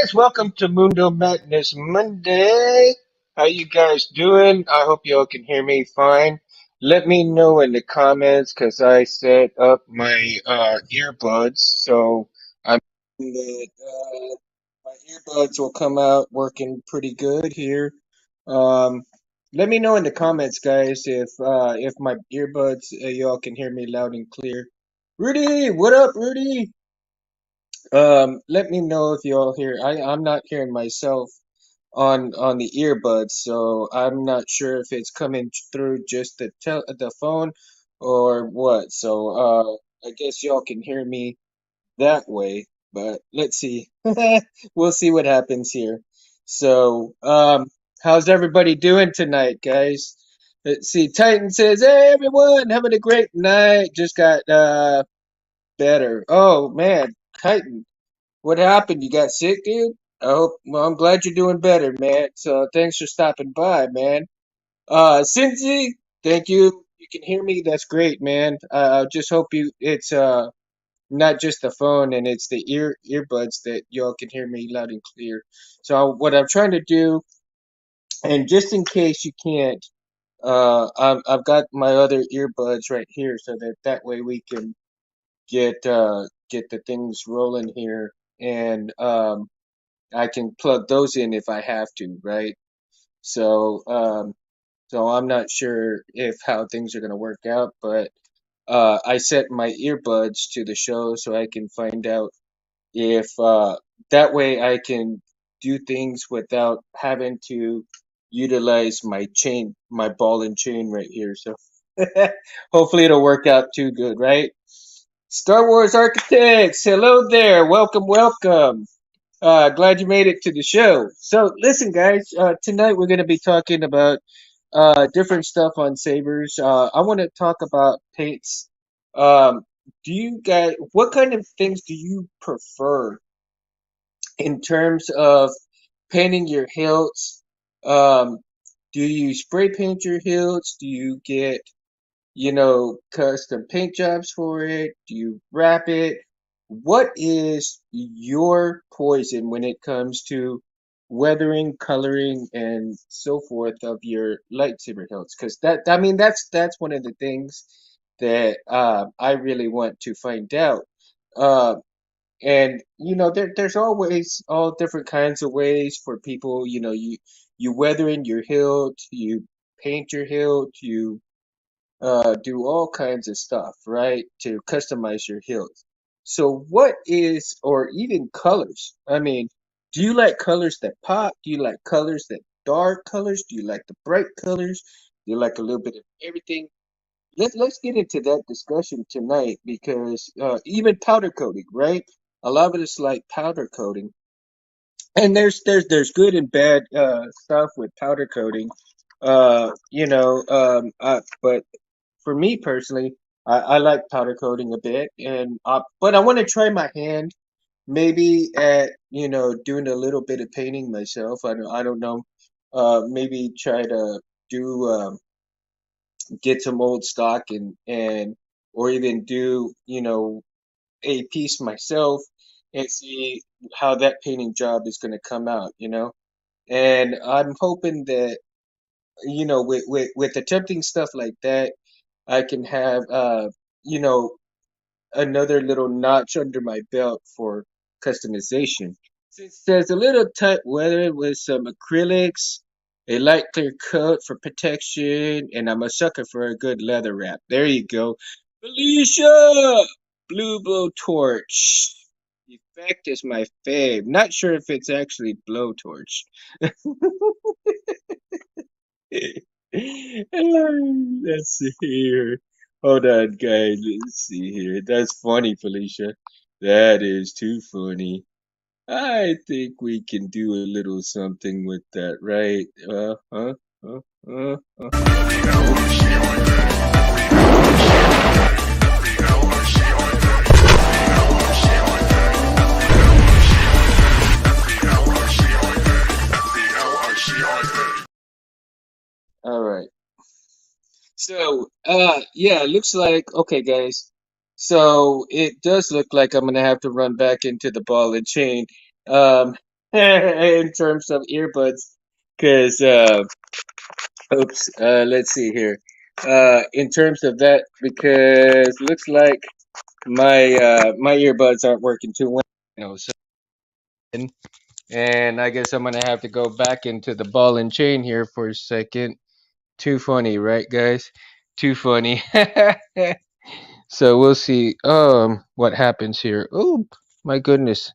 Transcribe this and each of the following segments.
guys, welcome to Mundo Madness Monday. How you guys doing? I hope you all can hear me fine. Let me know in the comments because I set up my earbuds, so I'm hoping that my earbuds will come out working pretty good here. Um, Let me know in the comments, guys, if my earbuds y'all can hear me loud and clear. Rudy, what up, Rudy? Let me know if y'all hear. I'm not hearing myself on the earbuds, so I'm not sure if it's coming through just the phone or what. So I guess y'all can hear me that way, but let's see. We'll see what happens here. So how's everybody doing tonight, guys? Let's see. Titan says, "Hey everyone, having a great night. Just got better." Oh man, Titan. What happened? You got sick, dude? Well, I'm glad you're doing better, man. So thanks for stopping by, man. Cincy, thank you. You can hear me. That's great, man. I just hope it's not just the phone and it's the earbuds that y'all can hear me loud and clear. So what I'm trying to do, and just in case you can't, I've got my other earbuds right here, so that way we can get the things rolling here, and I can plug those in if I have to, right? So, so I'm not sure if how things are gonna work out, but I set my earbuds to the show so I can find out if that way I can do things without having to utilize my ball and chain right here. So hopefully it'll work out too good, right? Star Wars Architects, hello there, welcome, welcome. Glad you made it to the show. So, listen, guys. Tonight we're going to be talking about different stuff on sabers. I want to talk about paints. Um, do you guys? What kind of things do you prefer in terms of painting your hilts? Um, do you spray paint your hilts? Do you get custom paint jobs for it? Do you wrap it? What is your poison when it comes to weathering, coloring, and so forth of your lightsaber hilts? Because I mean, that's one of the things that I really want to find out. Uh, and there's always all different kinds of ways for people. You weathering your hilt, you paint your hilt, you do all kinds of stuff, right, to customize your hills. So, what is, or even colors? I mean, do you like colors that pop? Do you like colors that dark colors? Do you like the bright colors? Do you like a little bit of everything? Let's get into that discussion tonight because even powder coating, right? A lot of us like powder coating, and there's good and bad stuff with powder coating. But for me personally, I like powder coating a bit, and but I want to try my hand maybe at doing a little bit of painting myself. I don't know. Maybe try to do get some old stock and or even do a piece myself and see how that painting job is going to come out. And I'm hoping that with attempting stuff like that, I can have you know another little notch under my belt for customization. It says a little tight weather with some acrylics, a light clear coat for protection, and I'm a sucker for a good leather wrap. There you go. Felicia! Blue blowtorch. Effect is my fave. Not sure if it's actually blowtorch. Let's see here. Hold on, guys. Let's see here. That's funny, Felicia. That is too funny. I think we can do a little something with that, right? Uh, all right. So, yeah, it looks like okay, guys. So it does look like I'm gonna have to run back into the ball and chain. Um, in terms of earbuds, because oops, let's see here. In terms of that, because looks like my earbuds aren't working too well. So and I guess I'm gonna have to go back into the ball and chain here for a second. Too funny, right, guys? Too funny. So we'll see. What happens here? Oh my goodness!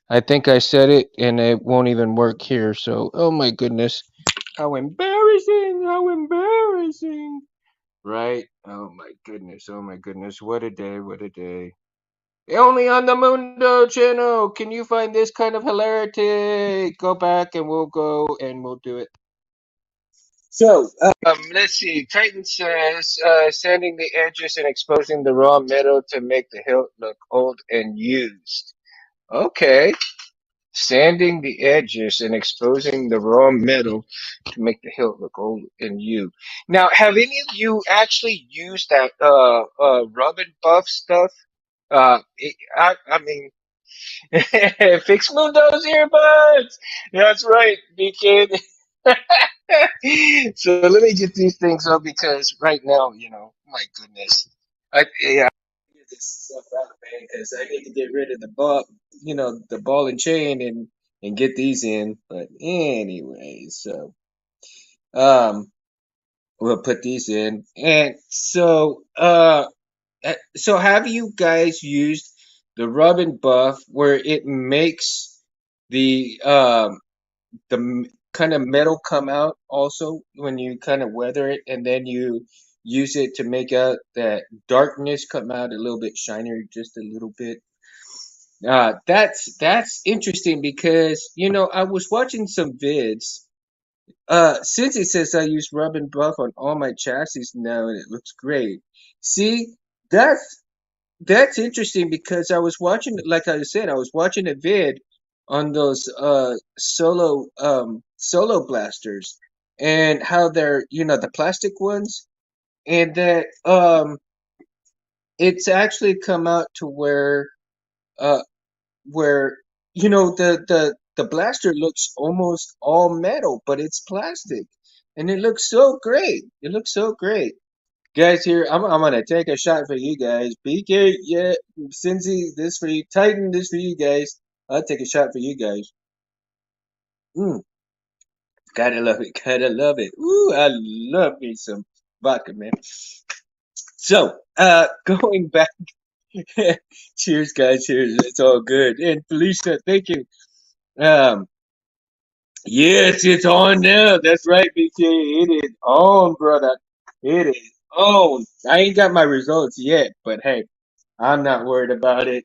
I think I said it, and it won't even work here. So, oh my goodness, how embarrassing! How embarrassing! Right? Oh my goodness! Oh my goodness! What a day! What a day! Only on the Mundo channel can you find this kind of hilarity. Go back and we'll go and we'll do it. So, let's see. Titan says, sanding the edges and exposing the raw metal to make the hilt look old and used. Okay. Sanding the edges and exposing the raw metal to make the hilt look old and used. Now, have any of you actually used that rub and buff stuff? I mean, fix Mundo's earbuds. That's right, Beacon. So let me get these things up because right now, my goodness, yeah, get this stuff out, man, because I need to get rid of the ball, the ball and chain and get these in. But anyway, so um, we'll put these in, and so have you guys used the rub and buff where it makes the kind of metal come out also when you kind of weather it, and then you use it to make out that darkness come out a little bit shinier, just a little bit. That's interesting because I was watching some vids. Since it says I use rub and buff on all my chassis now, and it looks great. See, that's that's interesting because I was watching, like I said, I was watching a vid on those solo blasters and how they're the plastic ones, and that it's actually come out to uh where the blaster looks almost all metal, but it's plastic, and it looks so great. It looks so great. Guys, here I'm gonna take a shot for you guys. BK, yeah, Cincy, this for you. Titan, this for you guys. I'll take a shot for you guys. Mm, gotta love it, gotta love it. Ooh, I love me some vodka, man. So, going back. Cheers, guys. Cheers. It's all good. And Felicia, thank you. Um, yes, it's on now. That's right, BK. It is on, brother. It is on. I ain't got my results yet, but hey. I'm not worried about it.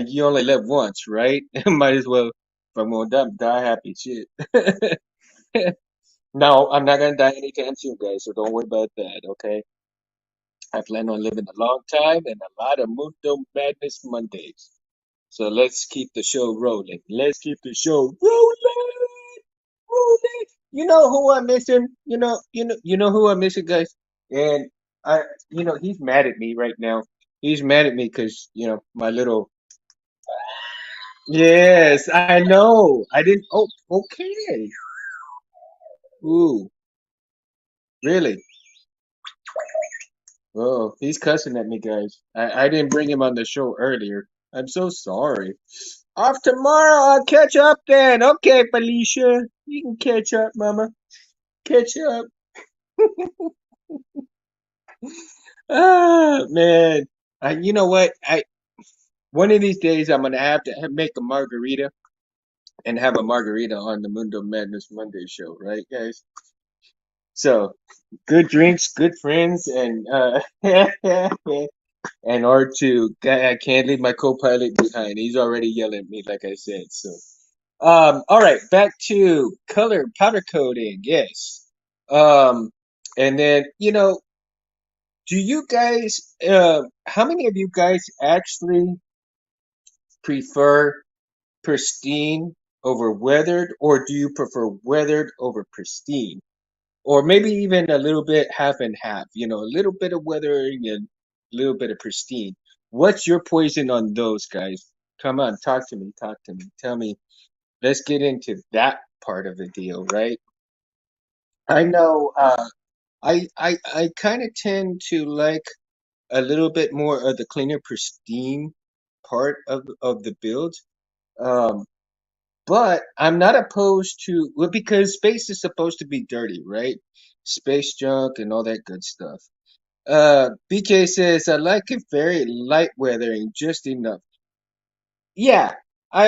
You only live once, right? Might as well, if I'm gonna die happy. Shit. No, I'm not gonna die anytime soon, guys. So don't worry about that. Okay. I plan on living a long time and a lot of Mundo Madness Mondays. So let's keep the show rolling. Let's keep the show rolling, rolling. You know who I'm missing? You know who I'm missing, guys. And I, he's mad at me right now. He's mad at me because my little. Yes, I know. I didn't. Oh, okay. Ooh, really? Oh, he's cussing at me, guys. I didn't bring him on the show earlier. I'm so sorry. Off tomorrow, I'll catch up then. Okay, Felicia. You can catch up, Mama. Catch up. Ah, man. You know what? One of these days I'm gonna have to make a margarita and have a margarita on the Mundo Madness Monday show, right, guys? So good drinks, good friends, and and R2. I can't leave my co-pilot behind. He's already yelling at me, like I said. So, all right, back to color powder coating. Yes. Um, and then do you guys? How many of you guys actually prefer pristine over weathered, or do you prefer weathered over pristine? Or maybe even a little bit half and half, a little bit of weathering and a little bit of pristine. What's your poison on those guys? Come on, talk to me, talk to me. Tell me. let's get into that part of the deal, right? I know I kind of tend to like a little bit more of the cleaner, pristine part of the build. Um, but I'm not opposed to, well, because space is supposed to be dirty, right? Space junk and all that good stuff. BK says I like it very light weathering, just enough. Yeah, I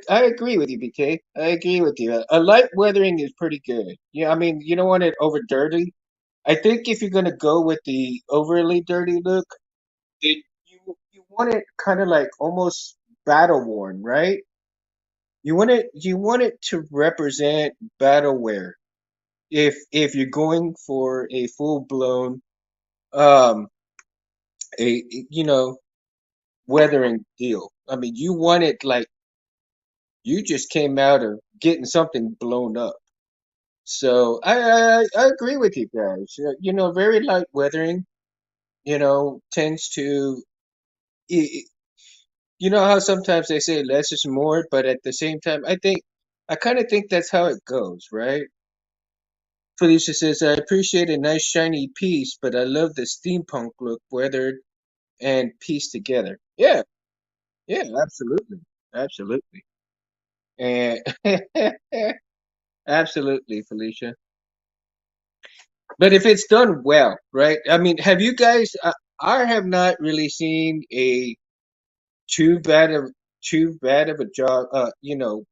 agree with you, BK. I agree with you. A light weathering is pretty good. Yeah, I mean, you don't want it over dirty. I think if you're gonna go with the overly dirty look, you want it kind of like almost battle worn, right? You want it to represent battle wear. If you're going for a full blown um a weathering deal. I mean, you want it like you just came out of getting something blown up. So I agree with you guys. Very light weathering, tends to i- you know how sometimes they say less is more, but at the same time, I kind of think that's how it goes, right? Felicia says, I appreciate a nice shiny piece, but I love the steampunk look, weathered and pieced together. Yeah, yeah, absolutely. Absolutely. And absolutely, Felicia. But if it's done well, right? I mean, have you guys? I have not really seen a too bad of too bad of a job.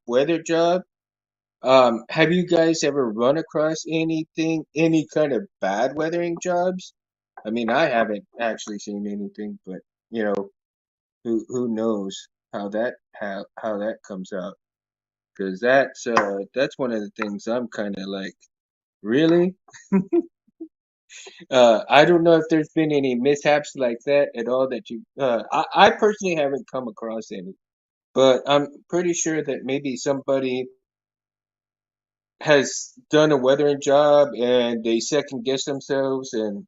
Weather job. Have you guys ever run across any kind of bad weathering jobs? I mean, I haven't actually seen anything, but you know, who knows how that comes out? Because that's one of the things I'm kind of like, really. I don't know if there's been any mishaps like that at all that you. I personally haven't come across any, but I'm pretty sure that maybe somebody has done a weathering job and they second guess themselves, and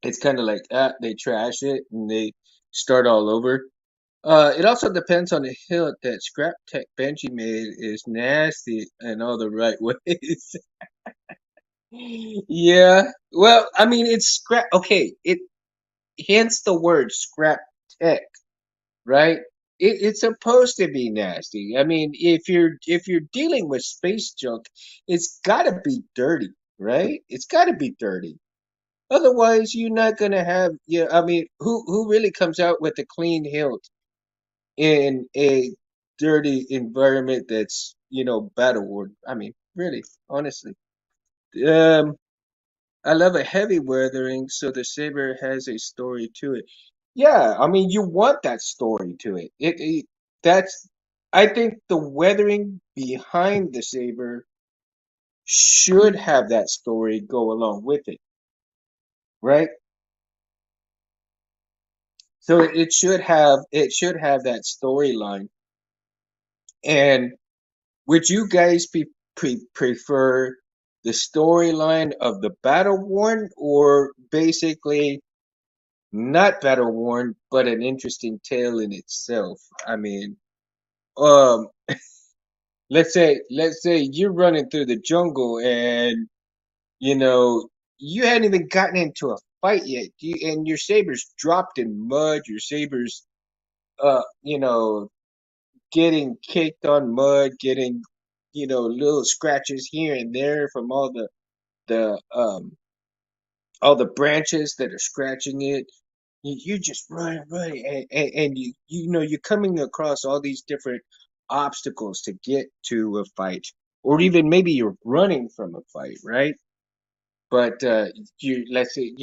it's kind of like they trash it and they start all over. It also depends on the hilt. That scrap tech Benji made is nasty in all the right ways. Yeah. Well, I mean, it's scrap. Okay, it hence the word scrap tech, right? It's supposed to be nasty. I mean, if you're dealing with space junk, it's got to be dirty, right? It's got to be dirty. Otherwise, you're not gonna have. Yeah, I mean, who really comes out with a clean hilt in a dirty environment that's battle worn? I mean, really, honestly. Um, I love a heavy weathering, so the saber has a story to it. Yeah, I mean, you want that story to it. That's, I think the weathering behind the saber should have that story go along with it, right? So it should have that storyline. And would you guys prefer the storyline of the battle worn, or basically not battle worn, but an interesting tale in itself? I mean, um, let's say you're running through the jungle and you know you hadn't even gotten into a fight yet, and your saber's dropped in mud. Your saber's, uh, you know, getting caked on mud, getting little scratches here and there from the branches that are scratching it. You just run, and you're coming across all these different obstacles to get to a fight, or even maybe you're running from a fight, right? But you let's say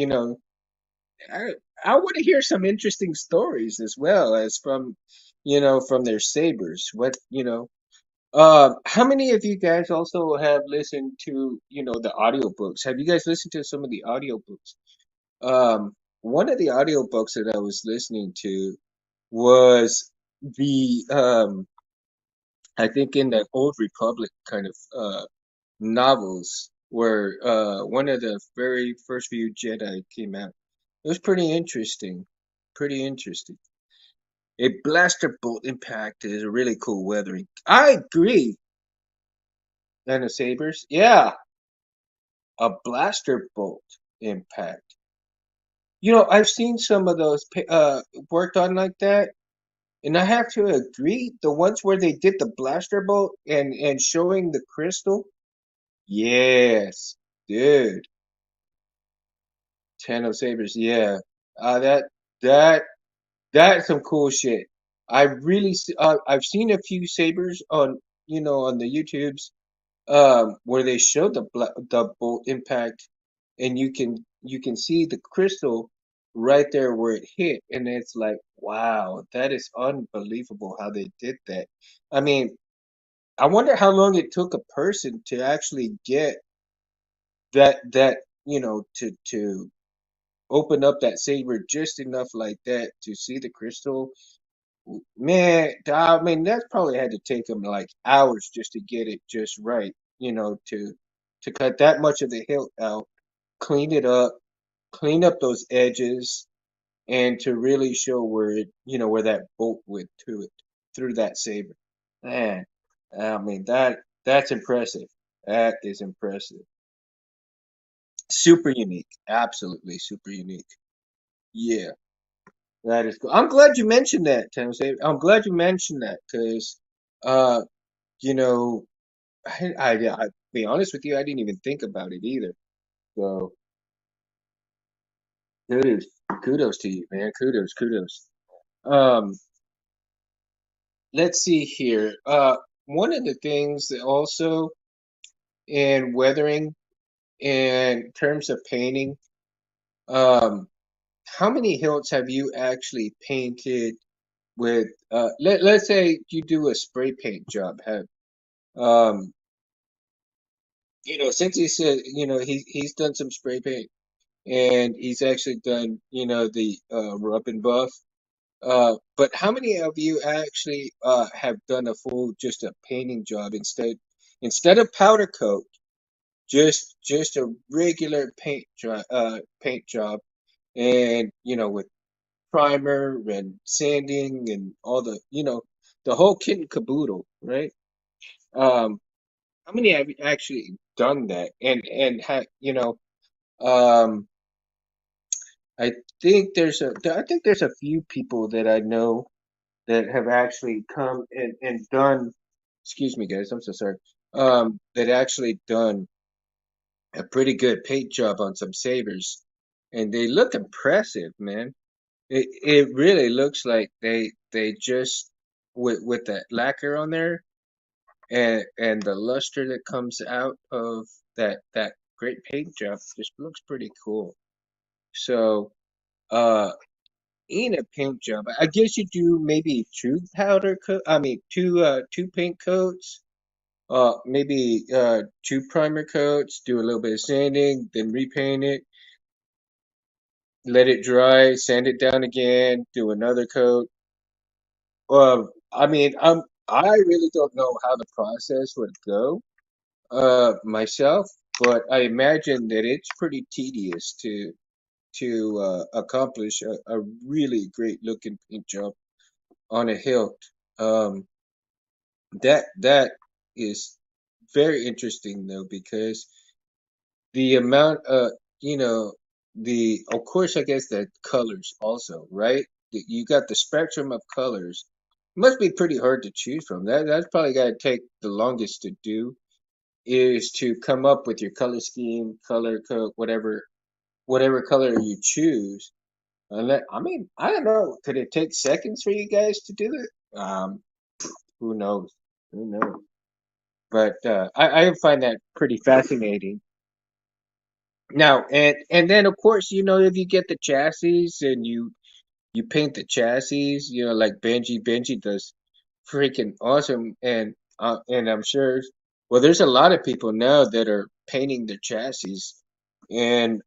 I I want to hear some interesting stories as well as from their sabers. How many of you guys also have listened to the audiobooks? Have you guys listened to some of the audiobooks? One of the audiobooks that I was listening to was the I think in the Old Republic kind of novels where one of the very first few Jedi came out. It was pretty interesting. Pretty interesting. A blaster bolt impact is a really cool weathering. I agree. and the sabers. Yeah, a blaster bolt impact. I've seen some of those worked on like that, and I have to agree, the ones where they did the blaster bolt and showing the crystal. Yes, dude, ten of sabers. Yeah, that that that's some cool shit. I've seen a few sabers on on the YouTubes where they show the bolt impact, and you can see the crystal right there where it hit, and it's like, wow, that is unbelievable how they did that. I mean, I wonder how long it took a person to actually get that to open up that saber just enough like that to see the crystal. Man, I mean, that's probably had to take them like hours just to get it just right, to cut that much of the hilt out, clean it up, clean up those edges, and to really show where that bolt went to it through that saber. Man, I mean, that's impressive. That is impressive. Super unique. Absolutely super unique. Yeah, that is cool. I'm glad you mentioned that, Tennessee. I'm glad you mentioned that because, uh, you know, I be honest with you, I didn't even think about it either. So kudos, kudos to you, man. Kudos, kudos. Um, let's see here. One of the things that also in weathering, in terms of painting, um, how many hilts have you actually painted with? Let's say you do a spray paint job. Um, since he said, he's done some spray paint, and he's actually done, the rub and buff. But how many of you actually have done a full just a painting job instead of powder coat, just a regular paint job, and with primer and sanding and all the whole kit and caboodle, right? Um, how many have actually done that? And um, I think there's a few people that I know that have actually come and done. Excuse me, guys. I'm so sorry. That actually done a pretty good paint job on some sabers, and they look impressive, man. It really looks like they just with that lacquer on there and the luster that comes out of that great paint job just looks pretty cool. So, uh, in a paint job, I guess you do maybe two powder coat. I mean, two paint coats. Maybe two primer coats. Do a little bit of sanding, then repaint it. Let it dry. Sand it down again. Do another coat. I mean, I really don't know how the process would go, myself, but I imagine that it's pretty tedious to accomplish a really great looking paint job on a hilt. Um, that is very interesting though, because the amount you know the of course I guess the colors also, right? You got the spectrum of colors. Must be pretty hard to choose from. That's probably got to take the longest to do, is to come up with your color scheme, color code, whatever color you choose. I mean, I don't know. Could it take seconds for you guys to do it? Who knows? Who knows? But I find that pretty fascinating. Now, and then of course, if you get the chassis and you paint the chassis, like Benji does freaking awesome, and I'm sure, well, there's a lot of people now that are painting their chassis, and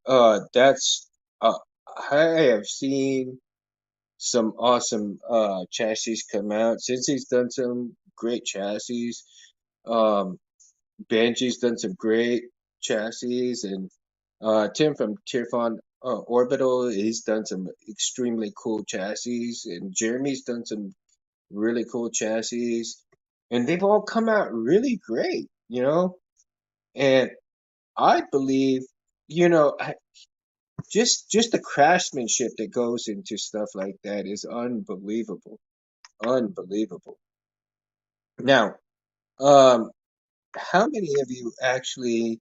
that's I have seen some awesome chassis come out since he's done some great chassis. Um, Benji's done some great chassis, and Tim from Tirfon Orbital, he's done some extremely cool chassis, and Jeremy's done some really cool chassis, and they've all come out really great. And I believe, you know, just the craftsmanship that goes into stuff like that is unbelievable, unbelievable. Now, um, how many of you actually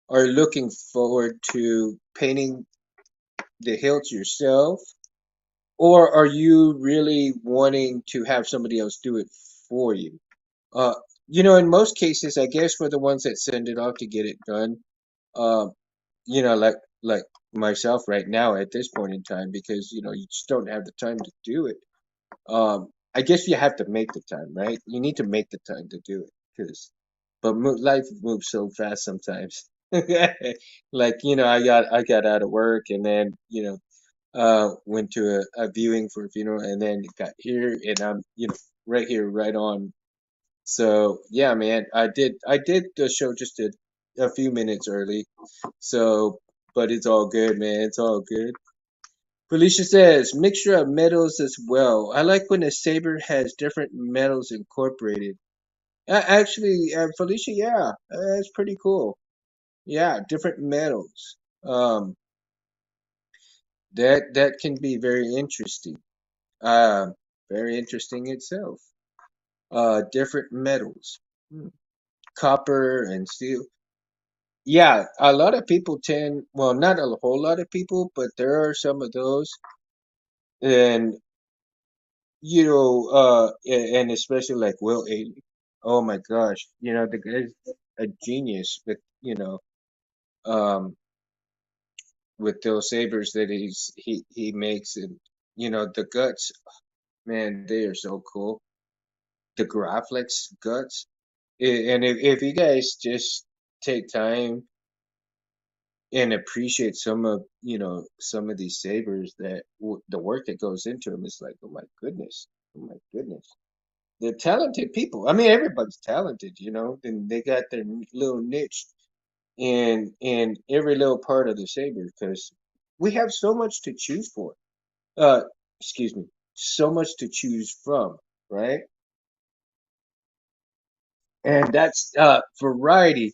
are looking forward to painting the hilt yourself, or are you really wanting to have somebody else do it for you? Uh, in most cases, I guess for the ones that send it off to get it done, um, like myself right now at this point in time, because you just don't have the time to do it. I guess you have to make the time, right? You need to make the time to do it, but life moves so fast sometimes. Like I got out of work and then went to a viewing for a funeral and then got here and I'm right here right on. So yeah, man, I did the show just a few minutes early. So, but it's all good, man. It's all good. Felicia says, mixture of metals as well. I like when a saber has different metals incorporated. Actually, Felicia, yeah, that's pretty cool. Yeah, different metals. Um, that can be very interesting. Um, very interesting itself. Different metals. Hmm. Copper and steel. Yeah, a lot of people tend, well, not a whole lot of people, but there are some of those. And and especially like Will Ailey. Oh my gosh, the guy's a genius um, with those sabers that he makes, and the guts, man, they are so cool. The Graflex guts, and if you guys just take time and appreciate some of these sabers that the work that goes into them is like, oh my goodness, oh my goodness. They're talented people. I mean, everybody's talented, and they got their little niche in every little part of the saber because we have so much to choose for. Uh, excuse me, so much to choose from, right? And that's variety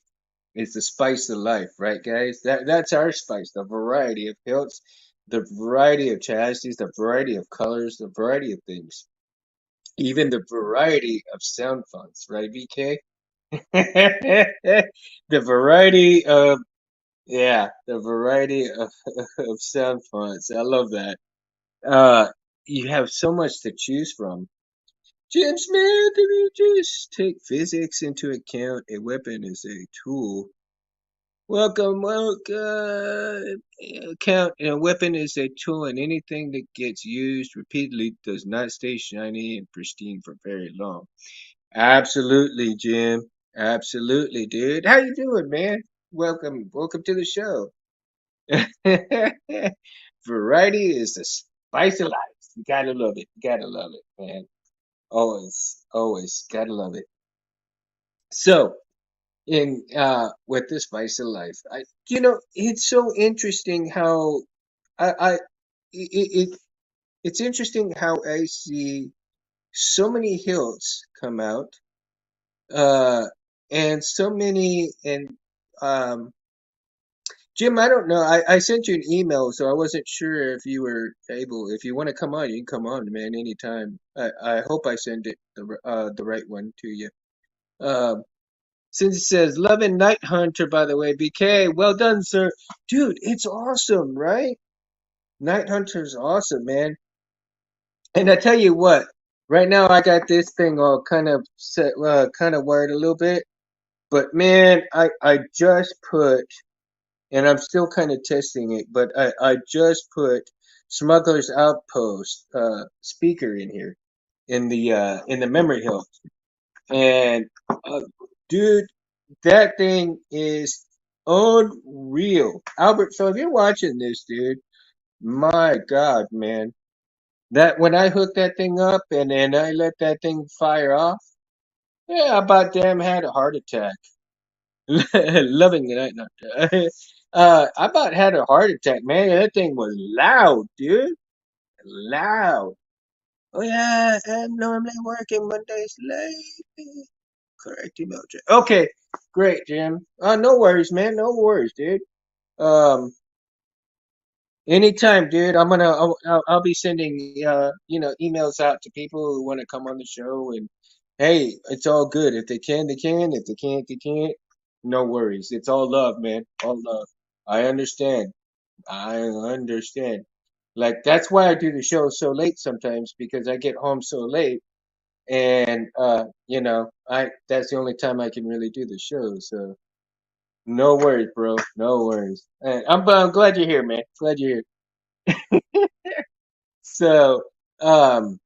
is the spice of life, right, guys? That's our spice. The variety of hilts, the variety of chassis, the variety of colors, the variety of things, even the variety of sound fonts, right, VK? The variety of yeah, the variety of, of sound fonts. I love that. Uh, you have so much to choose from. Jim Smith, if you just take physics into account, a weapon is a tool. Welcome. Count a weapon is a tool, and anything that gets used repeatedly does not stay shiny and pristine for very long. Absolutely, Jim. Absolutely, dude. How you doing, man? Welcome to the show. Variety is the spice of life. You gotta love it. You gotta love it, man. Always, always gotta love it. So, in with the spice of life, it's so interesting how I it it's interesting how I see so many hills come out, uh, and so many and um Jim, I don't know. I sent you an email, so I wasn't sure if you were able. If you want to come on, you can come on, man, anytime. I hope I send it the right one to you. Um, since it says Love and Night Hunter, by the way, BK, well done, sir. Dude, it's awesome, right? Night Hunter's awesome, man. And I tell you what, right now I got this thing all kind of set, kind of wired a little bit. But man, I just put and I'm still kind of testing it, but I just put Smuggler's Outpost speaker in here in the memory hill, and dude, that thing is unreal. Albert, so if you're watching this, dude, my God, man, that when I hooked that thing up and I let that thing fire off, yeah, I about damn had a heart attack. Loving it, not. I about had a heart attack, man. That thing was loud, dude. Loud. Oh yeah, I'm normally working Mondays late. correct email address. Okay, great, Jim. No worries, man. No worries, dude. Um, anytime, dude. I'll be sending emails out to people who want to come on the show, and hey, it's all good. If they can, they can. If they can't, they can't. No worries. It's all love, man. All love. I understand. I understand. Like that's why I do the show so late sometimes because I get home so late, and I that's the only time I can really do the show. So no worries, bro. No worries. And I'm glad you're here, man. Glad you're here. So, um,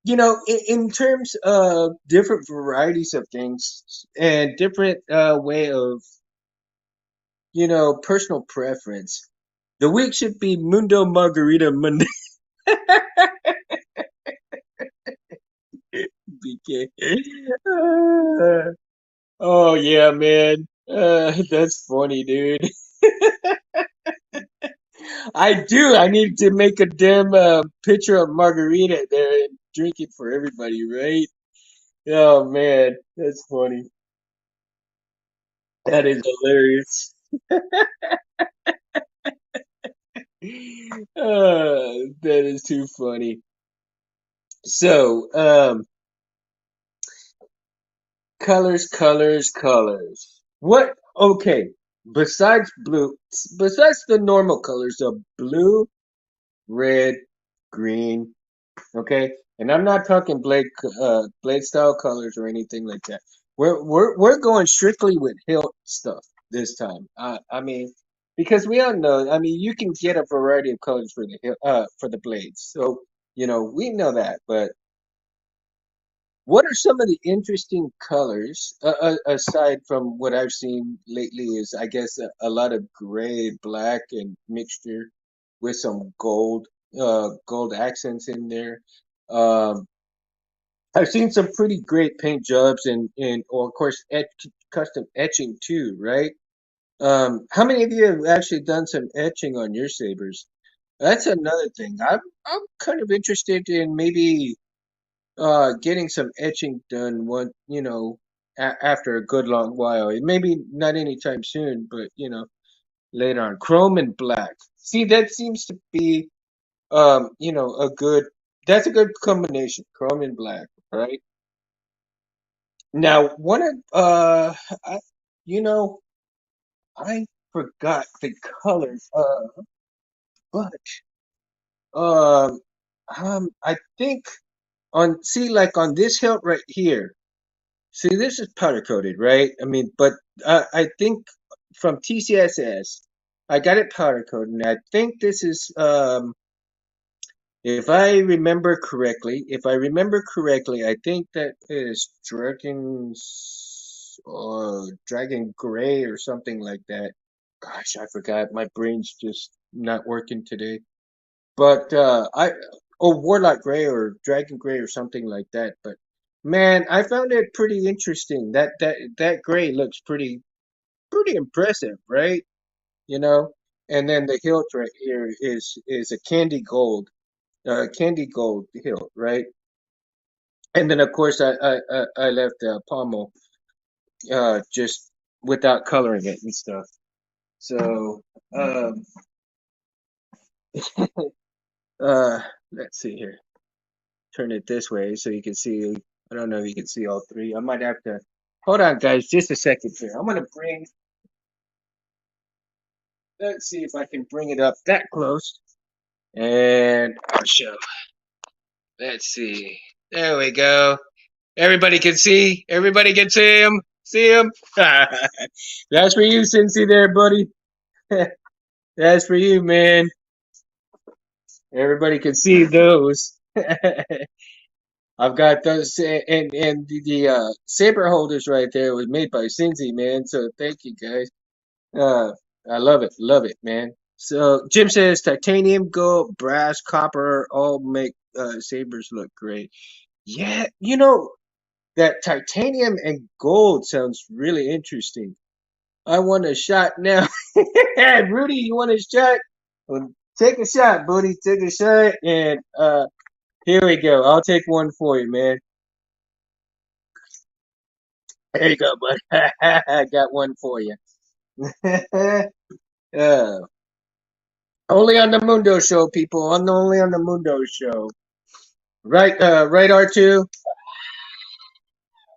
in terms of different varieties of things and different way of, personal preference, the week should be Mundo Margarita Monday. BK. Oh yeah, man. That's funny, dude. I do. I need to make a damn picture of margarita there and drink it for everybody, right? Oh man, that's funny. That is hilarious. That is too funny. So, colors, colors, colors. What? Okay. Besides blue, besides the normal colors of blue, red, green, okay, and I'm not talking blade style colors or anything like that. We're going strictly with hilt stuff this time. I mean, because we all know. I mean, you can get a variety of colors for the for the blades. So we know that. But what are some of the interesting colors aside from what I've seen lately? Is I guess a lot of gray, black, and mixture with some gold accents in there. Um, I've seen some pretty great paint jobs and of course custom etching too, right? How many of you have actually done some etching on your sabers? That's another thing. I'm kind of interested in maybe getting some etching done after a good long while. Maybe not anytime soon, but later on. Chrome and black. See, that seems to be a good that's a good combination, chrome and black, right? Now, one of I you know, I forgot the colors, but um, I think like on this hilt right here. See, this is powder coated, right? I mean, but I think from TCSS, I got it powder coated, and I think this is if I remember correctly, I think that is Dragon Gray or something like that. Gosh, I forgot. My brain's just not working today. But Warlock Gray or Dragon Gray or something like that. But man, I found it pretty interesting. That gray looks pretty impressive, right? You know. And then the hilt right here is a candy gold hilt, right? And then of course I left pommel just without coloring it and stuff. So um uh let's see here. Turn it this way so you can see. I don't know if you can see all three. I might have to hold on, guys, just a second here. I'm gonna bring. Let's see if I can bring it up that close, and I'll show. Let's see. There we go. Everybody can see. Everybody can see him. See him. That's for you, Cincy. There, buddy. That's for you, man. Everybody can see those. I've got those, and the saber holders right there was made by Cincy, man. So thank you, guys. Uh, I love it, man. So Jim says titanium, gold, brass, copper, all make sabers look great. Yeah, that titanium and gold sounds really interesting. I want a shot now. Rudy, you want a shot? Well, take a shot, buddy. Take a shot, and here we go. I'll take one for you, man. There you go, bud. I got one for you. uh, only on the Mundo show, people. Only on the Mundo show. Right, right, R2.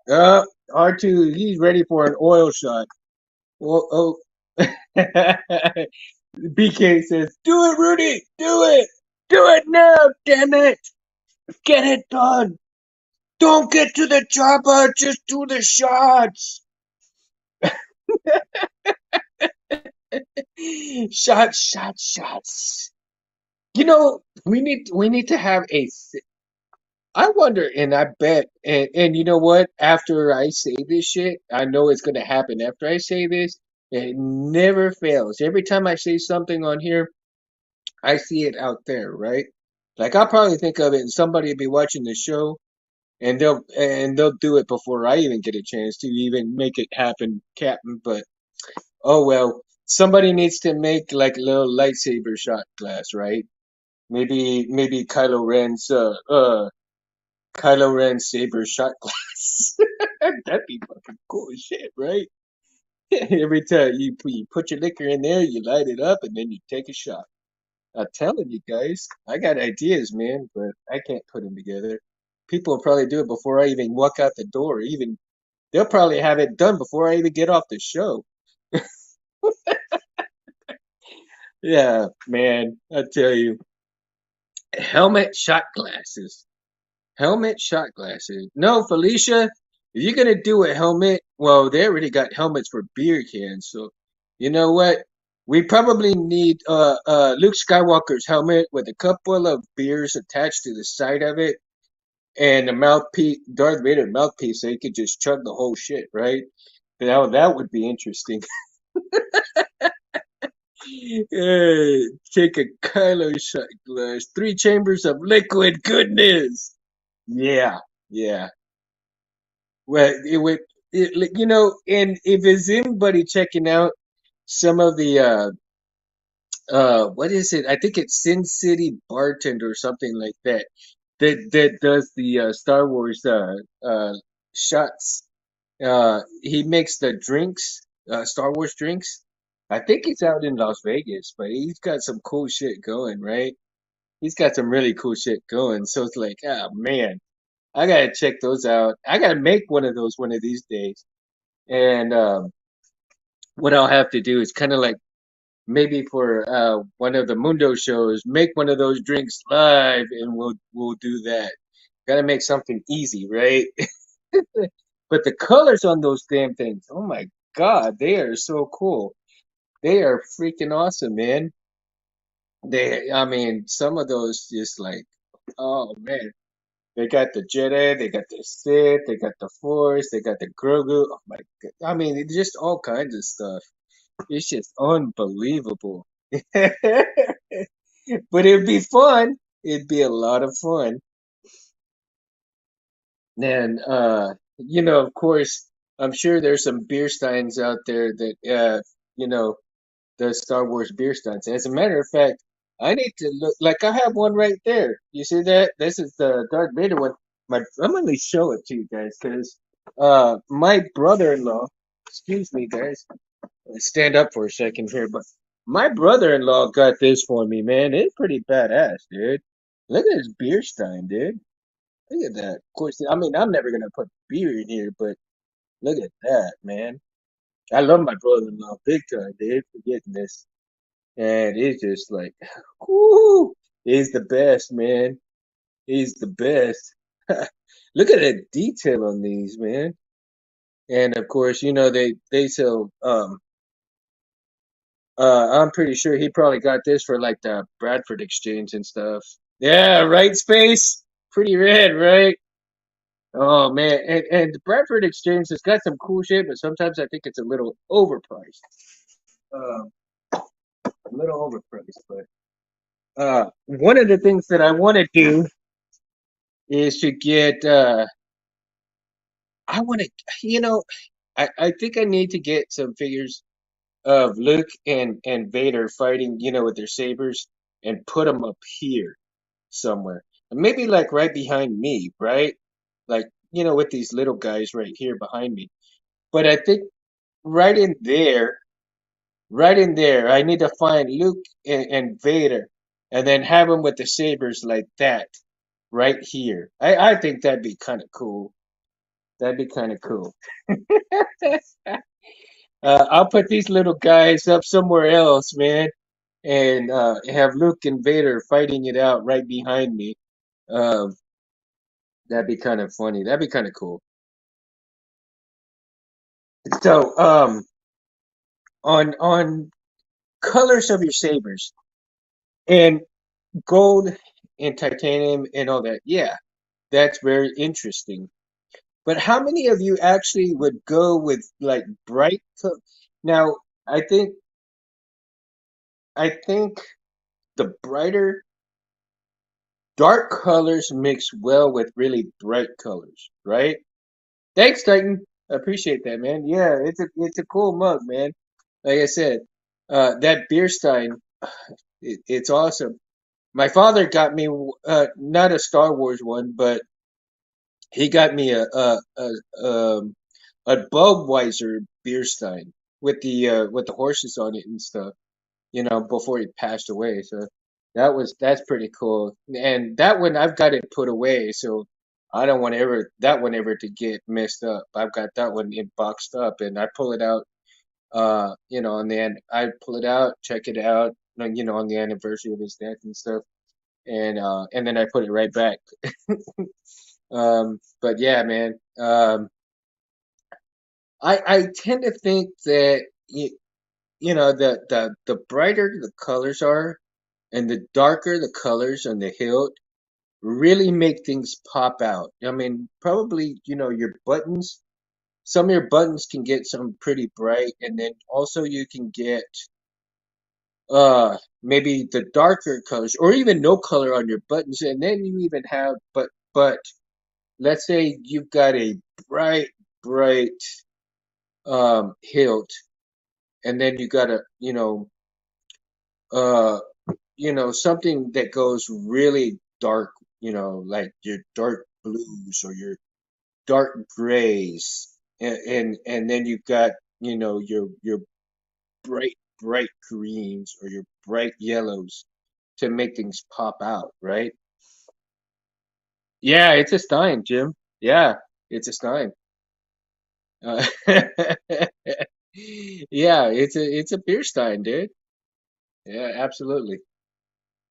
R2, he's ready for an oil shot. Oh, oh. BK says, "Do it, Rudy. Do it. Do it now. Damn it. Get it done. Don't get to the chopper. Just do the shots. Shots, shots, shots." We need to have I wonder, and I bet, and you know what? After I say this shit, I know it's gonna happen. After I say this, it never fails. Every time I say something on here, I see it out there, right? Like I'll probably think of it, and somebody will be watching the show, and they'll do it before I even get a chance to even make it happen, Captain. But oh well, somebody needs to make like a little lightsaber shot glass, right? Maybe Kylo Ren's saber shot glass. That'd be fucking cool as shit, right? Every time you put your liquor in there, you light it up, and then you take a shot. I'm telling you guys, I got ideas, man, but I can't put them together. People will probably do it before I even walk out the door. Even they'll probably have it done before I even get off the show. Yeah, man, I tell you, helmet shot glasses. Helmet shot glasses. No, Felicia, if you're gonna do a helmet, well, they already got helmets for beer cans. So, you know what? We probably need Luke Skywalker's helmet with a couple of beers attached to the side of it, and a mouthpiece, Darth Vader mouthpiece, so he could just chug the whole shit, right? Now that would be interesting. Take a Kylo shot glass, 3 chambers of liquid goodness. Yeah, yeah. Well, it would, and if there's anybody checking out some of the, what is it? I think it's Sin City Bartender or something like that. That does the Star Wars shots. He makes the drinks, Star Wars drinks. I think he's out in Las Vegas, but he's got some cool shit going, right? He's got some really cool shit going. So it's like, oh man, I gotta check those out. I gotta make one of those one of these days. And what I'll have to do is kind of like maybe for one of the Mundo shows, make one of those drinks live, and we'll do that. Gotta make something easy, right? But the colors on those damn things, oh my God, they are so cool. They are freaking awesome, man. I mean, some of those just like, oh man. They got the Jedi, they got the Sith, they got the Force, they got the Grogu. Oh my God. I mean, it's just all kinds of stuff. It's just unbelievable. But it'd be fun. It'd be a lot of fun. And of course, I'm sure there's some beer steins out there that you know, the Star Wars beer steins. As a matter of fact, I need to look like I have one right there. You see that? This is the Darth Vader one. I'm gonna show it to you guys because my brother-in-law, excuse me guys, stand up for a second here, but my brother-in-law got this for me, man. It's pretty badass, dude. Look at this beer stein, dude. Look at that. Of course, I mean, I'm never gonna put beer in here, but look at that, man. I love my brother-in-law big time, dude, for getting this. And it's just like, whoo, he's the best, man. He's the best. Look at the detail on these, man. And of course, they sell I'm pretty sure he probably got this for like the Bradford Exchange and stuff. Yeah, right, Space? Pretty rad, right? Oh man, and the Bradford Exchange has got some cool shit, but sometimes I think it's a little overpriced. Um, a little overpriced, but one of the things that I want to do is to get I want to you know I think I need to get some figures of Luke and Vader fighting, with their sabers and put them up here somewhere. And maybe like right behind me, right? Like, with these little guys right here behind me. But I think right in there, right in there, I need to find Luke and Vader, and then have them with the sabers like that, right here. I think that'd be kind of cool. That'd be kind of cool. I'll put these little guys up somewhere else, man, and have Luke and Vader fighting it out right behind me. Um, that'd be kind of funny. That'd be kind of cool. So, on colors of your sabers and gold and titanium and all that, yeah, that's very interesting. But how many of you actually would go with like bright? Now, I think I think the brighter dark colors mix well with really bright colors, right? Thanks, Titan. I appreciate that, man. Yeah, it's a cool mug, man. Like I said, that beer stein, it's awesome. My father got me not a Star Wars one, but he got me a Budweiser beer stein with the horses on it and stuff. You know, before he passed away. So that's pretty cool. And that one I've got it put away, so I don't want that one ever to get messed up. I've got that one in boxed up, and I pull it out. And then I pull it out, check it out. On the anniversary of his death and stuff, and then I put it right back. But yeah, man. I tend to think that the brighter the colors are, and the darker the colors on the hilt really make things pop out. I mean, probably, your buttons, some of your buttons can get some pretty bright, and then also you can get maybe the darker colors or even no color on your buttons, and then you even have but let's say you've got a bright bright hilt, and then you got uh something that goes really dark, like your dark blues or your dark grays, and then you've got, your bright, bright greens or your bright yellows to make things pop out, right? Yeah, it's a Stein, Jim. Yeah, it's a Stein. Uh, yeah, it's a beer Stein, dude. Yeah, absolutely.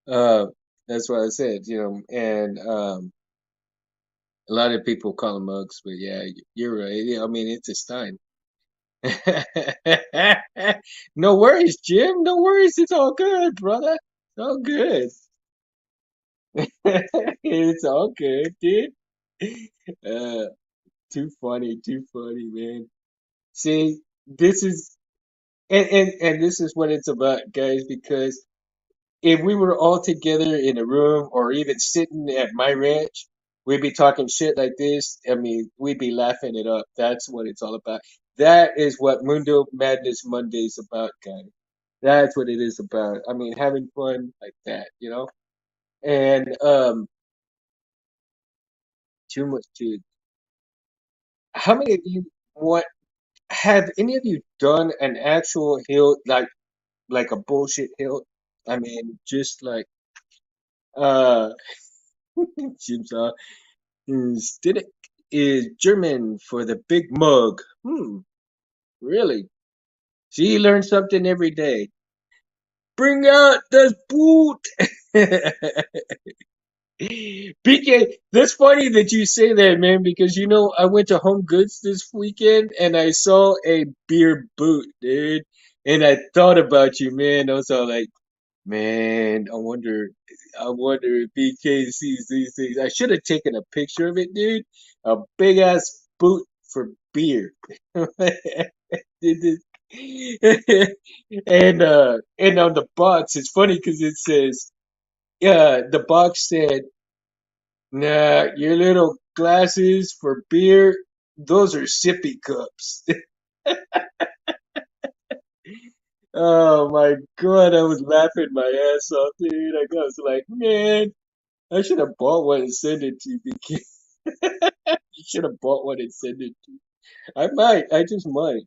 Uh, that's what I said, and a lot of people call them mugs, but yeah, you're right. Yeah, I mean, it's a Stein. No worries, Jim. No worries. It's all good, brother. It's all good. It's all good, dude. Uh, too funny, man. See, this is and this is what it's about, guys, because if we were all together in a room or even sitting at my ranch, we'd be talking shit like this. I mean, we'd be laughing it up. That's what it's all about. That is what Mundo Madness Monday is about, guys. That's what it is about. I mean, having fun like that. And too much to. How many of you want? Have any of you done an actual hill like a bullshit hill? I mean, just like uh, Jim's Stidic is German for the big mug. Really? She learns something every day. Bring out the boot. BK, that's funny that you say that, man, because I went to Home Goods this weekend and I saw a beer boot, dude. And I thought about you, man. I was all like, man, I wonder if BK sees these things. I should have taken a picture of it, dude. A big ass boot for beer. And on the box, it's funny because it says, yeah, the box said, nah, your little glasses for beer, those are sippy cups. Oh my god, I was laughing my ass off, dude. I was like, man, I should have bought one and sent it to you, because you should have bought one and sent it to. I might. I just might.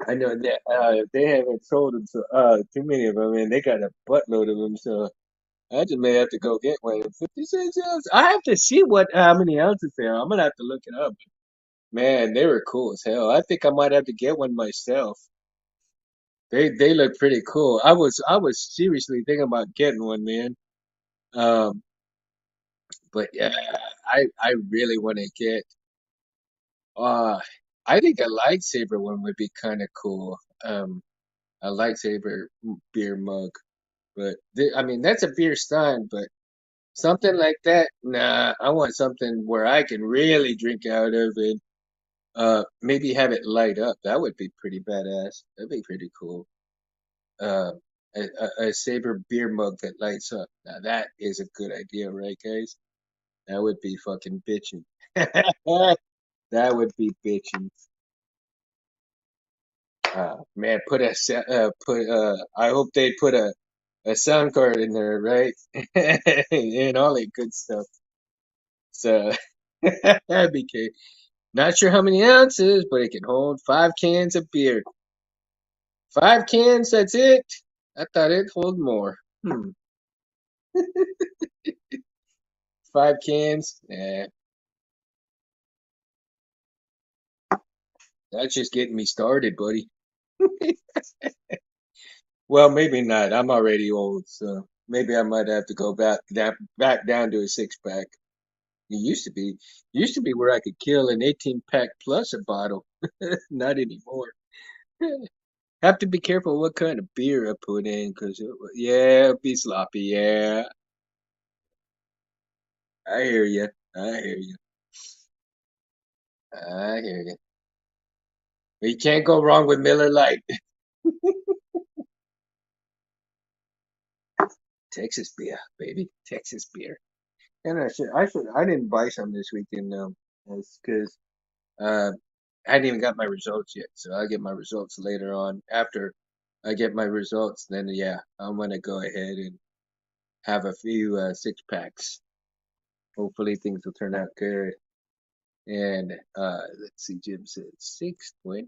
I know that they haven't sold them so too many of them, and they got a buttload of them. So I just may have to go get one. 56 ounces. I have to see what how many ounces they are. I'm gonna have to look it up. Man, they were cool as hell. I think I might have to get one myself. They look pretty cool. I was seriously thinking about getting one, man. Um, but yeah, I really want to get. Uh, I think a lightsaber one would be kind of cool. A lightsaber beer mug. But I mean, that's a beer stein, but something like that, nah. I want something where I can really drink out of it. Maybe have it light up. That would be pretty badass. That'd be pretty cool. Uh, a Saber beer mug that lights up. Now that is a good idea, right, guys? That would be fucking bitching. That would be bitching. Man, put I hope they put a sound card in there, right? And all that good stuff. So that'd be good. Not sure how many ounces, but it can hold 5 cans of beer. 5 cans, that's it. I thought it'd hold more. 5 cans? That's just getting me started, buddy. Well, maybe not. I'm already old, so maybe I might have to go back down to a 6 pack. It used to be where I could kill an 18 pack plus a bottle. Not anymore. Have to be careful what kind of beer I put in, cause yeah, it'll be sloppy. Yeah, I hear you. I hear you. I hear you. But you can't go wrong with Miller Lite. Texas beer, baby. Texas beer. And I didn't buy some this weekend, it's because uh, I hadn't even got my results yet. So I'll get my results later on. After I get my results, then yeah, I'm gonna go ahead and have a few 6 packs. Hopefully things will turn out good. And let's see, Jim said 6.2%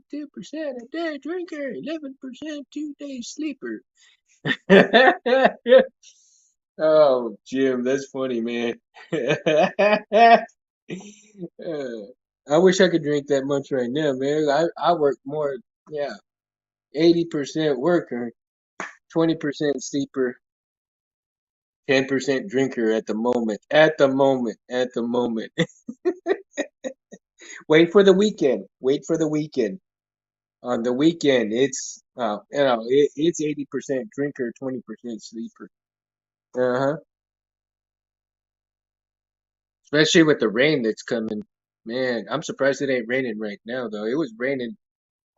a day drinker, 11% 2 day sleeper. Oh, Jim, that's funny, man. Uh, I wish I could drink that much right now, man. I work more, yeah, 80% worker, 20% sleeper, 10% drinker at the moment. At the moment. At the moment. Wait for the weekend. Wait for the weekend. On the weekend, it's 80% drinker, 20% sleeper. Uh-huh. Especially with the rain that's coming. Man, I'm surprised it ain't raining right now though. It was raining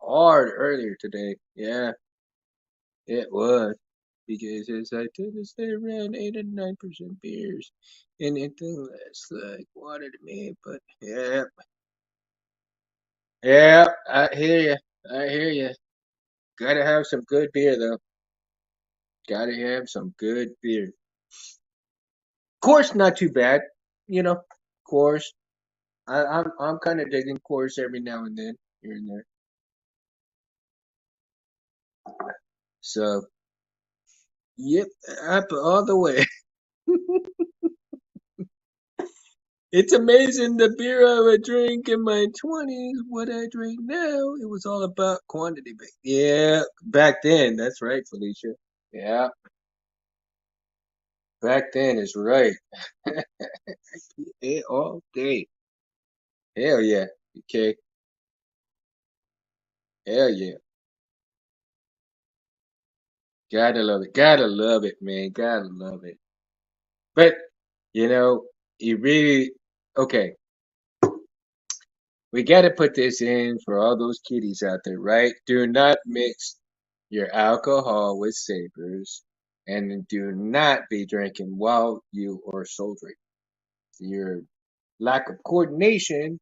hard earlier today. Yeah, it was. Because as I tend to stay around 8 and 9% beers. Anything less like water to me. But yeah. Yeah, I hear you. I hear you. Gotta have some good beer though. Gotta have some good beer. Course not too bad. Course. I'm kind of digging course every now and then, here and there. So yep, up all the way. It's amazing the beer I would drink in my 20s, what I drink now. It was all about quantity. Yeah, back then, that's right, Felicia. Yeah, back then is right. Yeah, all day. Hell yeah. Okay. Hell yeah. Gotta love it. Gotta love it, man. Gotta love it. But, you know, you really, okay, we gotta put this in for all those kiddies out there, right? Do not mix your alcohol with sabers, and do not be drinking while you are soldiering. Your lack of coordination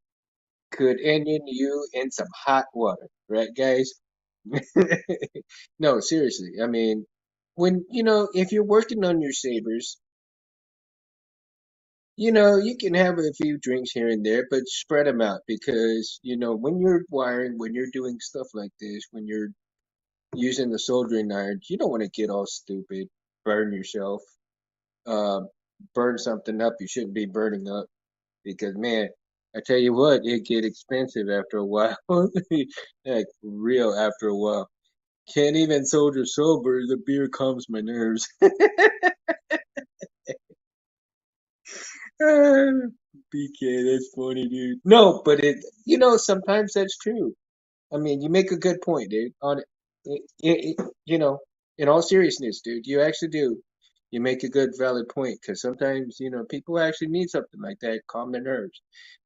could end in you in some hot water, right, guys? No, seriously. I mean, if you're working on your sabers, you can have a few drinks here and there, but spread them out because, when you're wiring, when you're doing stuff like this, when you're using the soldering iron, you don't want to get all stupid, burn yourself, uh, burn something up you shouldn't be burning up because, man, I tell you what, it get expensive after a while, like real after a while. Can't even soldier sober. The beer calms my nerves. BK, that's funny, dude. No, but sometimes that's true. I mean, you make a good point, dude. You know, in all seriousness, dude, you actually do. You make a good, valid point because sometimes, people actually need something like that, calm their nerves.